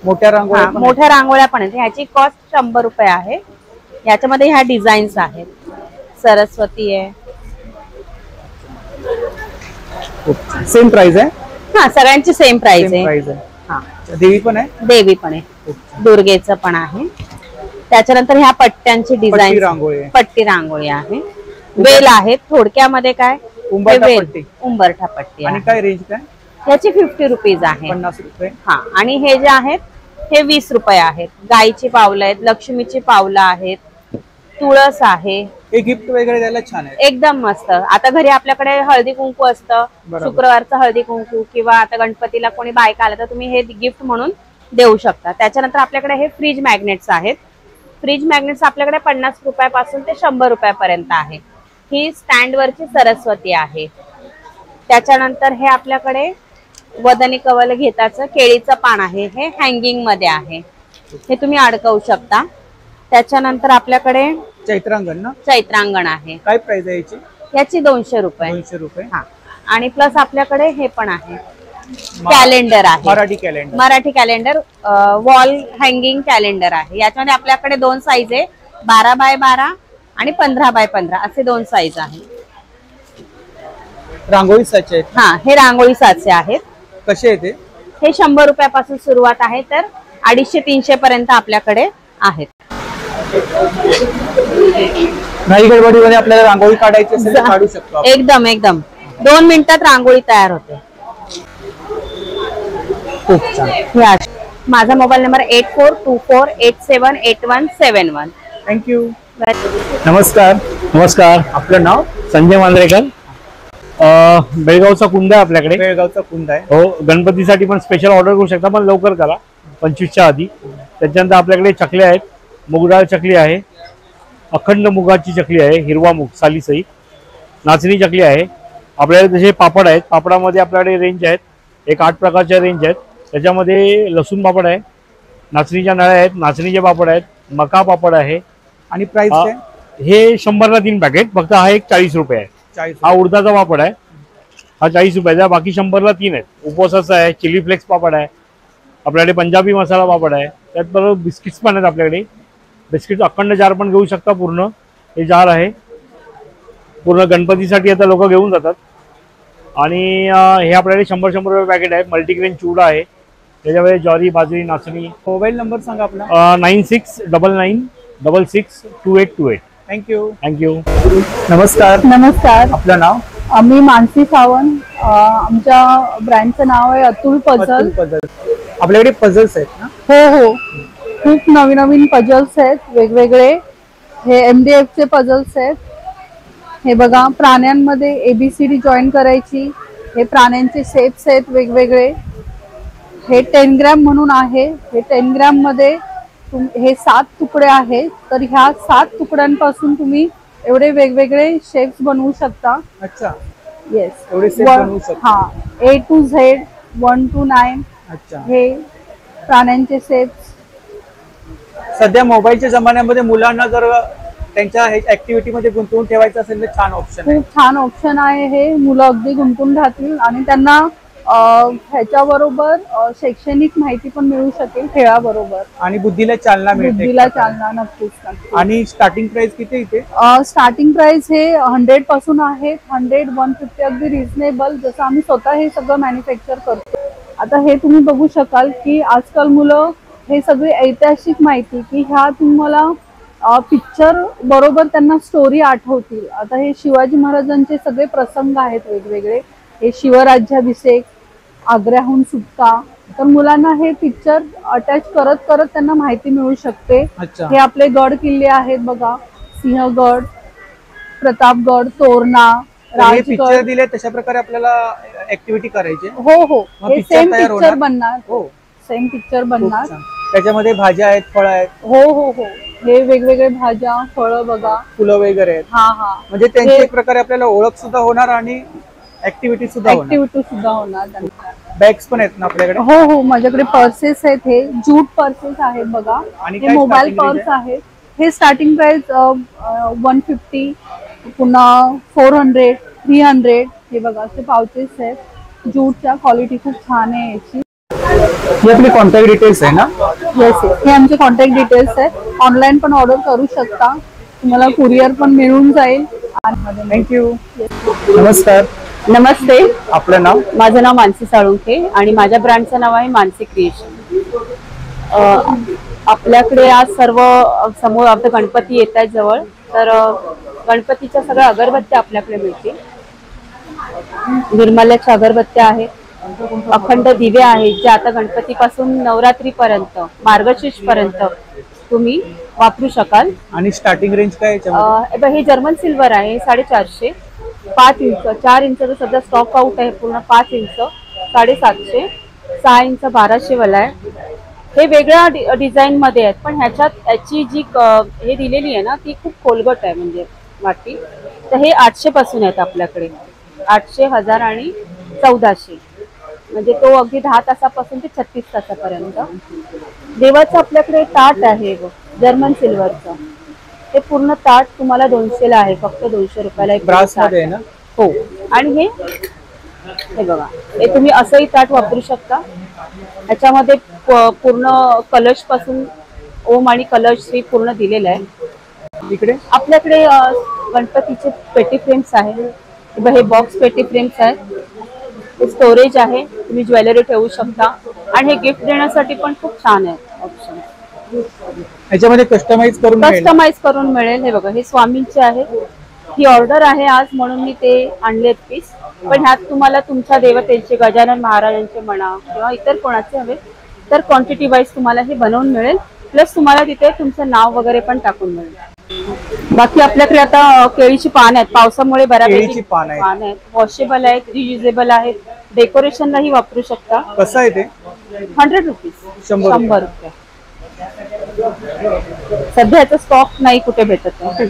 Speaker 8: मोठ्या रांगोळ्या.
Speaker 1: मोठ्या रांगोळ्या पण आहेत. ह्याची कॉस्ट 100 रुपये आहे. याच्यामध्ये ह्या डिझाईन्स आहेत. सरस्वती आहे.
Speaker 8: सेम प्राइस आहे?
Speaker 1: हा, सगळ्यांची सेम प्राइस आहे.
Speaker 8: हा, देवी पण आहे?
Speaker 1: देवी पण आहे. दुर्गेचं पण आहे. त्याच्यानंतर ह्या पट्ट्यांची डिझाईन पट्टी रांगोळी आहे. वेल आहेत. थोडक्यामध्ये काय उंबरठा पट्टी.
Speaker 8: आणि काय रेंज काय?
Speaker 1: ह्याची 50 रुपीज आहे.
Speaker 8: 50 रुपये.
Speaker 1: हा, आणि हे जे आहेत हे 20 रुपये आहेत. गायची पावलं आहेत. लक्ष्मीची पावलं आहेत. तुळस आहे.
Speaker 8: हे गिफ्ट वगैरे द्यायला छान आहे.
Speaker 1: एकदम मस्त. आता घरी आपल्याकडे हळदी कुंकू असतं. शुक्रवारचं हळदी कुंकू किंवा आता गणपतीला कोणी बायका आला तर तुम्ही हे गिफ्ट म्हणून देऊ शकता. त्याच्यानंतर आपल्याकडे हे फ्रीज मॅग्नेट्स आहेत. फ्रीज मॅग्नेट्स आपल्याकडे 50 रुपयापासून ते 100 रुपयापर्यंत आहे. ही स्टँड वरची सरस्वती आहे. त्याच्यानंतर हे आपल्याकडे वदनी कवल घेताचं केळीचं पान आहे. हे हँगिंग मध्ये आहे. हे तुम्ही अडकवू शकता. त्याच्यानंतर आपल्याकडे
Speaker 8: चैत्रांगण ना?
Speaker 1: चैत्रांगण आहे.
Speaker 8: काय प्राइस आहे याची?
Speaker 1: याची 200 रुपये.
Speaker 8: 200 रुपये.
Speaker 1: हा, आणि प्लस आपल्याकडे हे पण आहे कॅलेंडर आहे. Marathi calendar wall hanging calendar आहे. याच्यामध्ये आपल्याकडे 2 साईज आहे. 12x12 आणि 15x15 असे 2 साईज आहे.
Speaker 8: रांगोळी साचे आहेत.
Speaker 1: हा, हे रांगोळी साचे आहेत.
Speaker 8: कसे आहेत ते?
Speaker 1: हे 100 रुपयापासून सुरुवात आहे तर 250-300 पर्यंत आपल्याकडे आहेत.
Speaker 8: नाही गडबडीमध्ये आपल्याला रांगोळी काढायची असेल तर काढू शकतो.
Speaker 1: एकदम 2 मिनिटात रांगोळी तयार होते.
Speaker 8: खूप छान.
Speaker 1: माझा मोबाईल नंबर 8424878171.
Speaker 8: थँक्यू.
Speaker 6: नमस्कार. नमस्कार.
Speaker 8: आपलं नाव?
Speaker 6: संजय मांजरेकर. बेळगावचा कुंद आहे आपल्याकडे.
Speaker 8: बेळगावचा कुंद आहे.
Speaker 6: हो, गणपतीसाठी पण स्पेशल ऑर्डर करू शकता पण लवकर करा 25च्या आधी. त्याच्यानंतर आपल्याकडे चकल्या आहेत. मुगडाळ चकली आहे. अखंड मुगाची चकली आहे. हिरवा मूग सालीसही. नाचणी चकली आहे. आपल्याकडे तसे पापड आहेत. पापडामध्ये आपल्याकडे रेंज आहेत. एक 8 प्रकारच्या रेंज आहेत. त्याच्यामध्ये लसूण पापड आहे. नाचणीच्या नळ्या आहेत. नाचणीचे पापड आहेत. मका पापड आहे.
Speaker 8: आणि प्राइस काय?
Speaker 6: हे 100ला 3 पॅकेट. फक्त हा एक 40 रुपये आहे. हा उडदाचा पापड आहे. हा 40 रुपयाचा. बाकी 100ला 3 आहेत. उपवासाचा आहे. चिली फ्लेक्स पापड आहे. आपल्याकडे पंजाबी मसाला पापड आहे, त्यात बरोबर बिस्किट्स पण आहेत आपल्याकडे. बिस्किट अखंड जार पण घेऊ शकता. पूर्ण हे जार आहे, पूर्ण गणपतीसाठी आता लोक घेऊन जातात. आणि हे आपल्याकडे 100-100 रुपये पॅकेट आहे. मल्टीग्रेन चिवडा आहे, त्याच्यामध्ये ज्वारी, बाजरी, नाचणी.
Speaker 8: मोबाईल नंबर सांगा आपला.
Speaker 6: 9699662828.
Speaker 8: थँक्यू.
Speaker 6: थँक्यू.
Speaker 8: नमस्कार.
Speaker 2: नमस्कार.
Speaker 8: आपलं नाव?
Speaker 2: मी मानसी सावंत. आमच्या ब्रँडचं नाव आहे अतुल पझल.
Speaker 8: आपल्याकडे पझल्स आहेत ना?
Speaker 2: हो, खूप नवीन नवीन पझल्स आहेत वेगवेगळे. हे MDF चे पझल्स आहेत. हे बघा, प्राण्यांमध्ये ABCD जॉईन करायची. हे प्राण्यांचे शेप्स आहेत वेगवेगळे. हे 10 ग्रॅम म्हणून आहे. हे 10 ग्रॅम मध्ये हे 7 तुकडे आहेत. तर ह्या 7 तुकड्यांपासून तुम्ही एवढे वेगवेगळे शेप्स बनवू शकता.
Speaker 8: अच्छा.
Speaker 2: येस,
Speaker 8: एवढे शेप बनवू शकता.
Speaker 2: हा, A to Z, 1 to 9.
Speaker 8: अच्छा.
Speaker 2: हे प्राण्यांचे शेप्स.
Speaker 8: सध्या मोबाईलच्या जमान्यामध्ये मुलांना जर त्यांच्या ऍक्टिव्हिटी मध्ये गुंतवून ठेवायचं असेल तर छान ऑप्शन आहे.
Speaker 2: खूप छान ऑप्शन आहे हे. मुलं अगदी गुंतून राहतील आणि त्यांना ह्याच्याबरोबर शैक्षणिक माहिती पण मिळू शकेल खेळाबरोबर.
Speaker 8: आणि बुद्धीला चालना मिळते.
Speaker 2: बुद्धीला चालना नक्कीच.
Speaker 8: आणि स्टार्टिंग प्राइस किती इथे?
Speaker 2: स्टार्टिंग प्राइस हे 100 पासून आहे. 100, 150 अगदी रिझनेबल. जसं आम्ही स्वतः हे सगळं मॅन्युफॅक्चर करतो. आता हे तुम्ही बघू शकाल की आजकाल मुलं हे सगळी ऐतिहासिक माहिती की ह्या तुम्हाला पिक्चर बरोबर त्यांना स्टोरी आठवतील. आता हे शिवाजी महाराजांचे सगळे प्रसंग आहेत वेगवेगळे. हे शिवराज्याभिषेक, आग्र्याहून सुटका. तर मुलांना हे पिक्चर अटॅच करत करत त्यांना माहिती मिळू शकते. हे आपले गड किल्ले आहेत बघा, सिंहगड, प्रतापगड, तोरणा, राजगड.
Speaker 8: पिक्चर दिले तशा प्रकारे आपल्याला ऍक्टिव्हिटी करायची.
Speaker 2: हो, हे सेम पिक्चर बनणार. हो, सेम पिक्चर बनणार.
Speaker 8: त्याच्यामध्ये भाज्या आहेत, फळं आहेत.
Speaker 2: हो, हे वेगवेगळे भाज्या, फळं बघा,
Speaker 8: फुलं वगैरे आहेत.
Speaker 2: हा,
Speaker 8: म्हणजे त्यांची एक प्रकारे आपल्याला ओळख सुद्धा होणार आणि ऍक्टिव्हिटी सुद्धा
Speaker 2: होणार.
Speaker 8: बॅग्स पण आहेत ना आपल्याकडे?
Speaker 2: हो, माझ्याकडे पर्सेस आहेत. हे जूट पर्सेस आहेत बघा. हे मोबाईल पर्स आहेत. हे स्टार्टिंग प्राइस 150, पुन्हा 400, 300. हे बघा, असे पाउचेस आहेत. जूटच्या क्वालिटी खूप छान आहे याची.
Speaker 8: हे आपले कॉन्टॅक्ट डिटेल्स आहे ना?
Speaker 2: येस, हे आमचे कॉन्टॅक्ट डिटेल्स आहेत. ऑनलाईन पण ऑर्डर करू शकता. तुम्हाला कुरिअर पण मिळून जाईल.
Speaker 8: थँक्यू. नमस्कार.
Speaker 1: नमस्ते.
Speaker 8: आपलं नाव?
Speaker 1: माझं नाव मानसी साळुंखे आणि माझ्या ब्रँडचं नाव आहे मानसी क्रिएशन. आपल्याकडे आज सर्व समोर आपलं गणपती येत आहेत जवळ. तर गणपतीच्या सगळ्या अगरबत्त्या आपल्याकडे मिळतील. निर्माल्याच्या अगरबत्त्या आहेत, अखंड दिवे आहेत जे आता गणपतीपासून नवरात्रीपर्यंत, मार्गशीर्ष पर्यंत तुम्ही वापरू शकाल.
Speaker 8: आणि स्टार्टिंग रेंज काय?
Speaker 1: हे जर्मन सिल्वर आहे, 450, 5 इंच, 4 इंचचा सध्या स्टॉक आउट आहे पूर्ण. 5 इंच 750, 6 इंच 1200 वाला आहे. हे वेगळ्या डिझाईन मध्ये आहेत, पण ह्याच्यात याची जी हे दिलेली आहे ना ती खूप खोलगट आहे म्हणजे वाटी. तर हे 800 पासून आहेत आपल्याकडे. 800, 1000 आणि 1400. म्हणजे तो अगदी 10 तासापासून ते 36 तासापर्यंत. देवाचं आपल्याकडे ताट आहे जर्मन सिल्वरचं. हे पूर्ण ताट तुम्हाला 200ला आहे, फक्त 200 रुपयाला एक
Speaker 8: ब्रास मध्ये आहे ना?
Speaker 1: हो. आणि हे बघा, हे तुम्ही असंही ताट वापरू शकता. ह्याच्यामध्ये पूर्ण कलश पासून ओम आणि कलश हे पूर्ण दिलेलं आहे.
Speaker 8: इकडे
Speaker 1: आपल्याकडे गणपतीचे पेटी फ्रेम्स आहेत. हे बॉक्स पेटी फ्रेम्स आहेत. स्टोरेज आहे, तुम्ही ज्वेलरी ठेवू शकता. आणि हे गिफ्ट देण्यासाठी पण खूप छान आहे ऑप्शन.
Speaker 8: याच्यामध्ये कस्टमाइज करून
Speaker 1: मिळेल. हे बघा, हे स्वामींचे आहे. ही ऑर्डर आहे आज म्हणून मी ते आणलेत पीस. पण ह्यात तुम्हाला तुमच्या देवतेचे, गजानन महाराजांचे म्हणा किंवा इतर कोणाचे हवे तर क्वांटिटी वाईज तुम्हाला हे बनवून मिळेल. प्लस तुम्हाला तिथे तुमचं नाव वगैरे पण टाकून मिळेल. बाकी आपल्याकडे आता केळीची पान आहेत. पावसामुळे बऱ्यापैकी पान आहेत. वॉशेबल आहेत, रियुजेबल आहेत. डेकोरेशनलाही वापरू शकता.
Speaker 8: कसं आहे ते?
Speaker 1: 100 रुपीज. 100 रुपये. सध्याचा स्टॉक नाही कुठे भेटत आहे.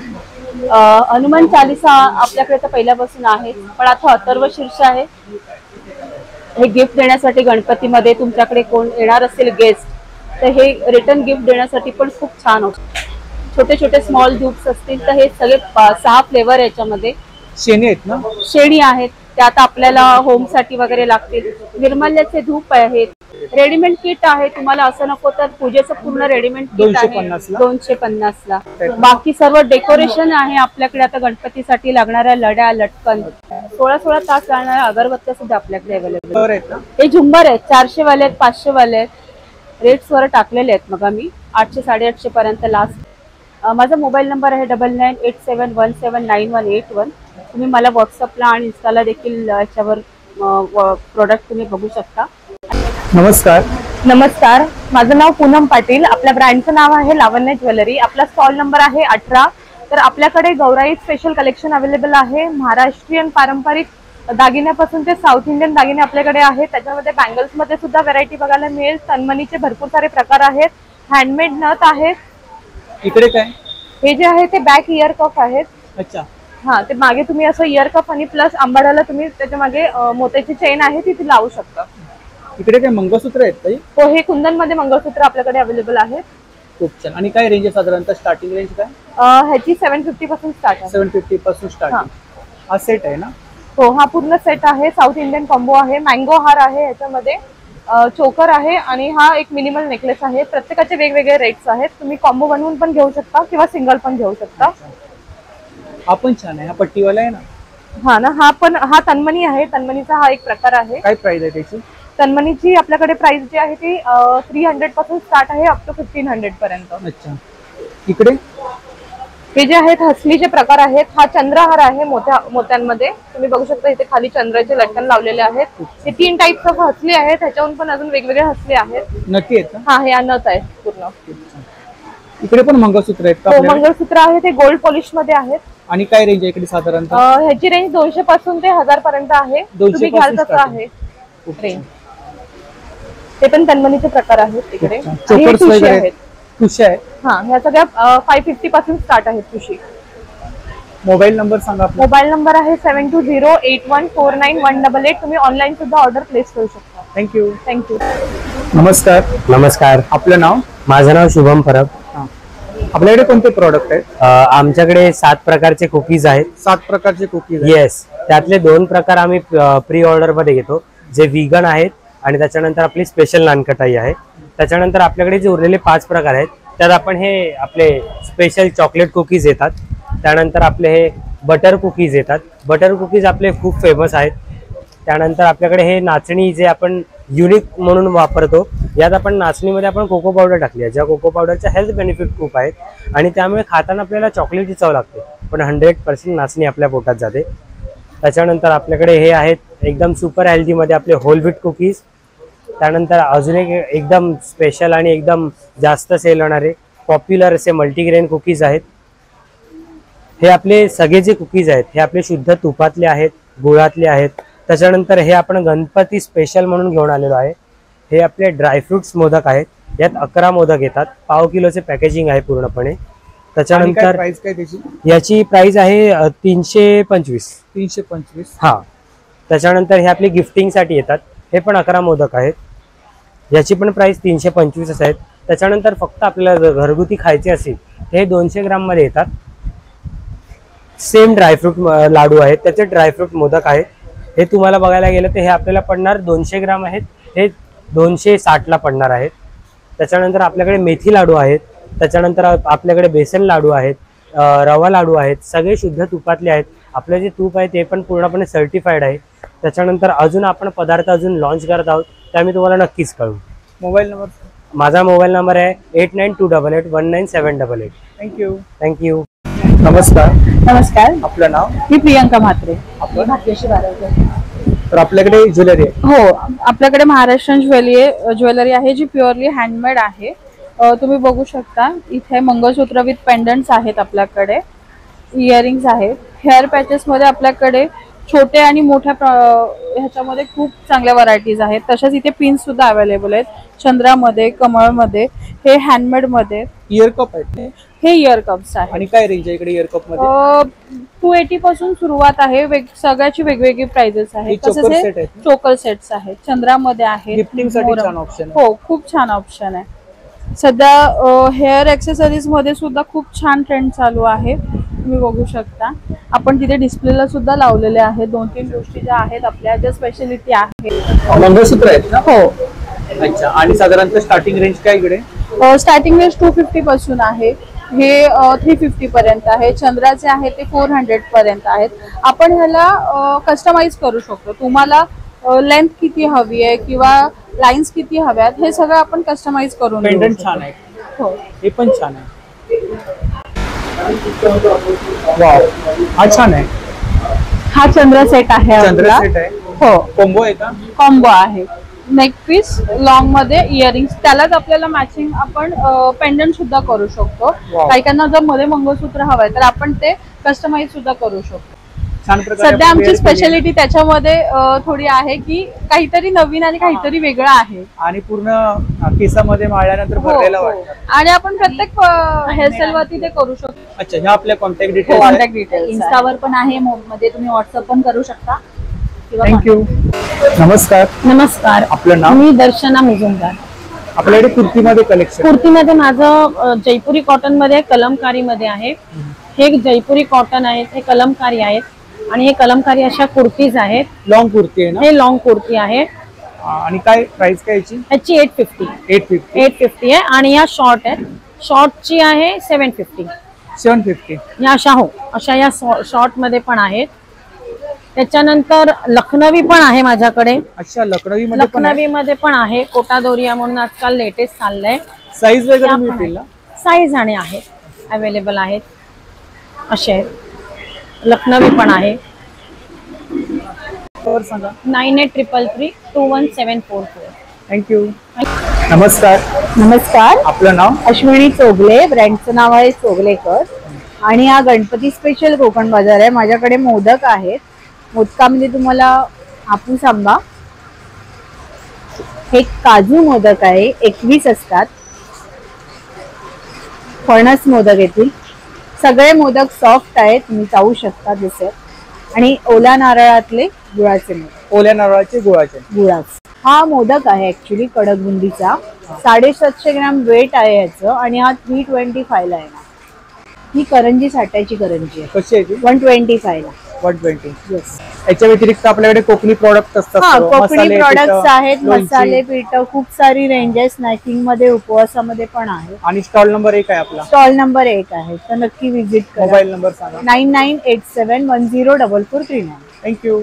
Speaker 1: हनुमान चालीसा आपल्याकडे तर पहिल्यापासून आहे, पण आता अथर्व शीर्ष आहे. हे गिफ्ट देण्यासाठी गणपतीमध्ये तुमच्याकडे कोण येणार असेल गेस्ट तर हे रिटर्न गिफ्ट देण्यासाठी पण खूप छान होतं. छोटे छोटे स्मॉल ड्यूब्स असतील तर हे सगळे 6 फ्लेवर याच्यामध्ये.
Speaker 8: शेणी आहेत ना?
Speaker 1: शेणी आहेत. ते आता आपल्याला होम साठी वगैरे लागतील. निर्माल्याचे धूप आहेत, रेडीमेड किट आहे. तुम्हाला असं नको तर पूजेचं पूर्ण रेडीमेड किट आहे 250 ला. बाकी सर्व डेकोरेशन आहे आपल्याकडे. आता गणपतीसाठी लागणाऱ्या लड्या, लटकन, 16 तास लागणाऱ्या अगरबत्त्या सुद्धा आपल्याकडे अवेलेबल आहेत. हे झुंबर आहेत, 400 वाले आहेत, 500 वाले आहेत. रेट्स वर टाकलेले आहेत. मग आम्ही 800 850 पर्यंत लास्ट. माझा मोबाईल नंबर आहे 9987179181. तुम्ही मला व्हॉट्सअपला आणि इन्स्टाला देखील याच्यावर प्रोडक्ट तुम्ही बघू शकता.
Speaker 8: नमस्कार.
Speaker 5: नमस्कार, माझं नाव पूनम पाटील. आपल्या ब्रँडचं नाव आहे लावण्य ज्वेलरी. आपला स्टॉल नंबर आहे 18. तर आपल्याकडे गौराई स्पेशल कलेक्शन अवेलेबल आहे. महाराष्ट्रीयन पारंपरिक दागिन्यापासून ते साऊथ इंडियन दागिने आपल्याकडे आहेत. त्याच्यामध्ये बँगल्स मध्ये सुद्धा व्हरायटी बघायला मिळेल. तन्मणीचे भरपूर सारे प्रकार आहेत. हँडमेड नथ आहेत.
Speaker 8: इकडे काय
Speaker 5: हे जे आहे ते बॅक इयर कप आहेत.
Speaker 8: अच्छा.
Speaker 5: हा, ते मागे तुम्ही असं इयर कप आणि प्लस आंबाड्याला तुम्ही त्याच्या मागे मोत्याची चेन आहे ती लावू शकता.
Speaker 8: इकडे काय मंगळसूत्र आहेत ताई?
Speaker 5: हो, हे कुंदन मध्ये मंगळसूत्र आपल्याकडे अवेलेबल आहेत.
Speaker 8: खूप छान. आणि काय रेंज आहे साधारणतः? स्टार्टिंग रेंज काय?
Speaker 5: ह्याची 750 पासून स्टार्ट आहे.
Speaker 8: 750 पासून स्टार्टिंग. हा सेट आहे ना?
Speaker 5: हो, हा पूर्ण सेट आहे. साऊथ इंडियन कॉम्बो आहे. मँगो हार आहे ह्याच्यामध्ये, चोकर आहे आणि हा एक मिनिमल नेकलेस आहे. प्रत्येकाचे वेगवेगळे रेट्स आहेत. तुम्ही कॉम्बो बनवून पण घेऊ शकता किंवा सिंगल पण घेऊ शकता.
Speaker 8: हा पण छान आहे. हा पट्टीवाला आहे ना?
Speaker 5: हा ना. हा तन्मणी आहे. तन्मणीचा हा एक प्रकार आहे.
Speaker 8: काय प्राइस आहे त्याची?
Speaker 5: तन्मणीची आपल्याकडे प्राइस जी आहे ती 300 पासून स्टार्ट आहे अप टू 1500 पर्यंत.
Speaker 8: अच्छा. इकडे
Speaker 5: हे जे आहेत हसलीचे प्रकार आहेत. हा चंद्रहार आहे मोत्यांमध्ये. तुम्ही बघू शकता इथे खाली चंद्राचे लटकन लावलेले आहेत. हे 3 टाइप्स ऑफ हसली आहेत. ह्याच्याहून पण अजून वेगवेगळे हसले आहेत.
Speaker 8: नक्की आहेत.
Speaker 5: हा, हे नथ आहेत पूर्ण.
Speaker 8: इकडे पण मंगळसूत्र आहेत का?
Speaker 5: हो, मंगळसूत्र आहे. ते गोल्ड पॉलिश मध्ये आहेत.
Speaker 8: आणि काय रेंज आहे इकडे साधारणतः?
Speaker 5: ह्याची रेंज 200 पासून ते 1000 पर्यंत आहे. तुम्ही घ्याल तसं आहे रेंज. ते पण तन्मणीचे प्रकार आहेत तिकडे.
Speaker 8: ठुशी आहे.
Speaker 5: हा, ह्या सगळ्या 550 पासून स्टार्ट आहेत ठुशी.
Speaker 8: मोबाईल नंबर सांगा.
Speaker 5: मोबाईल नंबर आहे 7208149188. तुम्ही ऑनलाईन सुद्धा ऑर्डर प्लेस करू शकता.
Speaker 8: थँक्यू.
Speaker 5: थँक्यू.
Speaker 8: नमस्कार.
Speaker 11: नमस्कार.
Speaker 8: आपलं नाव?
Speaker 11: माझं नाव शुभम परब.
Speaker 8: आपल्याकडे कोणते प्रोडक्ट आहेत?
Speaker 11: आमच्याकडे 7 प्रकारचे कुकीज आहेत.
Speaker 8: 7 प्रकारचे कुकीज?
Speaker 11: येस. त्यातले 2 प्रकार आम्ही प्री ऑर्डर मध्ये घेतो, जे व्हीगन आहेत आणि त्याच्यानंतर आपली स्पेशल नानकटाई आहे. त्याच्यानंतर आपल्याकडे जे उरलेले 5 प्रकार आहेत त्यात आपण हे आपले स्पेशल चॉकलेट कुकीज येतात. त्यानंतर आपले हे बटर कुकीज येतात. बटर कुकीज आपले खूप फेमस आहेत. त्यानंतर आपल्याकडे हे नाचणी जे आपण युनिक म्हणून वापरतो. यात आपण नाचणीमध्ये आपण कोको पावडर टाकली आहे, ज्या कोको पावडरच्या हेल्थ बेनिफिट खूप आहेत आणि त्यामुळे खाताना आपल्याला चॉकलेटची चव लागते, पण 100% नाचणी आपल्या पोटात जाते. त्याच्यानंतर आपल्याकडे हे आहेत एकदम सुपर हेल्थीमध्ये आपले होल व्हीट कुकीज. त्यानंतर अजून एक एकदम स्पेशल आणि एकदम जास्त सेल होणारे पॉप्युलर असे मल्टीग्रेन कुकीज आहेत. हे आपले सगळे जे कुकीज आहेत हे आपले शुद्ध तुपातले आहेत, गुळातले आहेत. त्याच्यानंतर हे आपण गणपती स्पेशल म्हणून घेऊन आलेलो आहे. हे आपले ड्रायफ्रुट्स मोदक आहेत. यात 11 मोदक येतात. पाव किलोचे पॅकेजिंग आहे पूर्णपणे. त्याच्यानंतर याची प्राइस आहे 325.
Speaker 8: 325.
Speaker 11: हा. त्याच्यानंतर हे आपले गिफ्टिंग साठी येतात. हे पण 11 मोदक आहेत. याची पण प्राइस 325 आहेत. त्याच्यानंतर फक्त आपल्याला घरगुती खायचे असेल हे 200 ग्राम मध्ये येतात. सेम ड्रायफ्रूट लाडू आहेत, त्याचे ड्रायफ्रूट मोदक आहेत. हे तुम्हाला बघायला गेलं तर हे आपल्याला पडणार 200 ग्राम आहेत. हे 260 ला पडणार आहेत. त्याच्यानंतर आपल्याकडे मेथी लाडू आहेत. त्याच्यानंतर आपल्याकडे बेसन लाडू आहेत, रवा लाडू आहेत. सगळे शुद्ध तुपातले आहेत. आपलं जे तूप आहे ते पण पूर्णपणे सर्टिफाईड आहे. त्याच्यानंतर अजून आपण पदार्थ अजून लॉन्च करत आहोत, ते आम्ही तुम्हाला नक्कीच कळवू.
Speaker 8: Mobile number?
Speaker 11: माझा मोबाईल नंबर आहे 8928819788.
Speaker 8: थँक्यू.
Speaker 11: थँक्यू.
Speaker 8: नमस्कार.
Speaker 2: नमस्कार.
Speaker 8: आपलं नाव?
Speaker 2: मी प्रियंका म्हात्रे.
Speaker 8: तर आपल्याकडे ज्वेलरी आहे?
Speaker 2: हो, आपल्याकडे महाराष्ट्रीयन ज्वेलरी आहे जी प्युअरली हँडमेड आहे. तुम्ही बघू शकता इथे मंगळसूत्र विथ पेंडंट्स आहेत आपल्याकडे, इयरिंग्स आहेत. हेअर पॅचेस मध्ये आपल्याकडे छोटे आणि मोठ्या ह्याच्यामध्ये खूप चांगल्या व्हरायटीज आहेत. तशाच इथे पिन्स सुद्धा अवेलेबल आहेत, चंद्रामध्ये, कमळमध्ये. हे हँडमेड मध्ये.
Speaker 8: इयर कप आहेत?
Speaker 2: हे इयर कप्स आहेत.
Speaker 8: आणि काय रेंज आहे इकडे इयर कप मध्ये?
Speaker 2: 280 पासून सुरुवात आहे. सगळ्याची वेगवेगळी प्राइजेस आहेत. तसेच हे चोकर सेट्स आहेत, चंद्रामध्ये आहेत.
Speaker 8: गिफ्टिंग साठी छान ऑप्शन आहे.
Speaker 2: हो, खूप छान ऑप्शन आहे. सध्या हेअर ऍक्सेसरीज मध्ये सुद्धा खूप छान ट्रेंड चालू आहे.
Speaker 1: तुम्ही बघू शकता. आपण तिथे डिस्प्लेला सुद्धा लावलेले आहेत. 2-3 गोष्टी ज्या आहेत आपल्या ज्या स्पेशालिटी आहे.
Speaker 8: मंगळसूत्र आहेत ना?
Speaker 1: हो.
Speaker 8: अच्छा. आणि साधारणतः स्टार्टिंग रेंज काय इकडे?
Speaker 1: स्टार्टिंग रेंज 250 पासून आहे. हे 350 पर्यंत आहे. चंद्राचे आहे ते 400 पर्यंत आहेत. आपण ह्याला कस्टमाइज करू शकतो. तुम्हाला लेंथ किती हवी आहे किंवा लाईन्स किती हव्यात हे सगळं आपण कस्टमाइज करून देऊ.
Speaker 8: पेंडंट छान आहे.
Speaker 1: हो,
Speaker 8: हे पण छान आहे. वाव, हा छान आहे.
Speaker 1: हा चंद्र सेट आहे.
Speaker 8: चंद्र सेट आहे.
Speaker 1: हो,
Speaker 8: कॉम्बो आहे का?
Speaker 1: कॉम्बो आहे. नेक पीस लॉंग मध्ये इयरिंग्स, त्यालाच आपल्याला मॅचिंग आपण पेंडंट सुद्धा करू शकतो. काहीकांना जर मध्ये मंगळसूत्र हवंय तर आपण ते कस्टमाइज सुद्धा करू शकतो. सध्या आमची स्पेशालिटी त्याच्यामध्ये थोडी आहे की काहीतरी नवीन आणि काहीतरी वेगळं आहे.
Speaker 8: आणि पूर्ण केसामध्ये माळल्यानंतर भरलेला वाटतं.
Speaker 1: आणि आपण प्रत्येक हेअरस्टाईल वरती ते करू शकतो.
Speaker 8: अच्छा, ह्या आपल्या कॉन्टॅक्ट डिटेल्स.
Speaker 1: कॉन्टॅक्ट डिटेल्स
Speaker 10: इन्स्टावर पण आहे, मध्ये तुम्ही व्हॉट्सअप पण करू शकता.
Speaker 8: थँक्यू. नमस्कार.
Speaker 1: नमस्कार.
Speaker 8: आपलं नाव?
Speaker 1: मी दर्शना मुजुमदार.
Speaker 8: आपल्याकडे कुर्तीमध्ये कलेक्शन?
Speaker 1: कुर्तीमध्ये माझं जयपुरी कॉटन मध्ये कलमकारी मध्ये आहे. हे जयपुरी कॉटन आहेत, हे कलमकारी आहेत आणि हे कलमकारी अशा कुर्तीज आहेत.
Speaker 8: लॉंग कुर्ती आहे ना?
Speaker 1: हे लॉंग कुर्ती आहे.
Speaker 8: आणि काय प्राइस काय याची?
Speaker 1: याची 850 आहे. आणि या शॉर्ट आहेत. शॉर्टची आहे 750. या अशा, हो, अशा या शॉर्ट मध्ये पण आहेत. त्याच्यानंतर लखनवी पण आहे माझ्याकडे.
Speaker 8: अच्छा, लखनवी
Speaker 1: मध्ये पण आहे. कोटा दोरिया म्हणून आजकाल लेटेस्ट चाललंय.
Speaker 8: साईज वगैरे मिळतील ना?
Speaker 1: साईज आणि आहेत, अवेलेबल आहेत. असे आहेत. लखनवी पण आहे. 9833321744.
Speaker 8: थँक्यू. नमस्कार.
Speaker 2: नमस्कार.
Speaker 8: आपलं नाव?
Speaker 2: अश्विनी चोगले. ब्रँडचं नाव आहे चोगलेकर. आणि हा गणपती स्पेशल कोकण बाजार आहे. माझ्याकडे मोदक आहेत. मोदकामध्ये तुम्हाला हापूस आंबा, हे काजू मोदक आहे, 21 असतात. फणस मोदक येतील. सगळे मोदक सॉफ्ट आहेत, तुम्ही चावू शकता दिसत. आणि ओल्या नारळातले गुळाचे मोदक.
Speaker 8: ओल्या नारळाचे गुळाचे.
Speaker 2: हा मोदक आहे ऍक्च्युली कडक बुंदीचा. 750 ग्रॅम वेट आहे याचं. आणि हा 325 ला आहे. ही करंजी साठायची करंजी आहे.
Speaker 8: कशी आहे ती?
Speaker 2: 125 ला.
Speaker 8: 120. येस. याच्या व्यतिरिक्त आपल्याकडे कोकणी प्रोडक्ट असतात.
Speaker 2: कोकणी प्रोडक्ट्स आहेत, मसाले, पीठ, खूप सारी रेंज आहे. स्नॅकिंग मध्ये, उपवासामध्ये पण आहे.
Speaker 8: आणि स्टॉल नंबर 1 आहे आपला?
Speaker 2: स्टॉल नंबर 1 आहे, तर नक्की विजिट करा.
Speaker 8: मोबाईल नंबर सांगा.
Speaker 2: 9987104439.
Speaker 8: थँक्यू.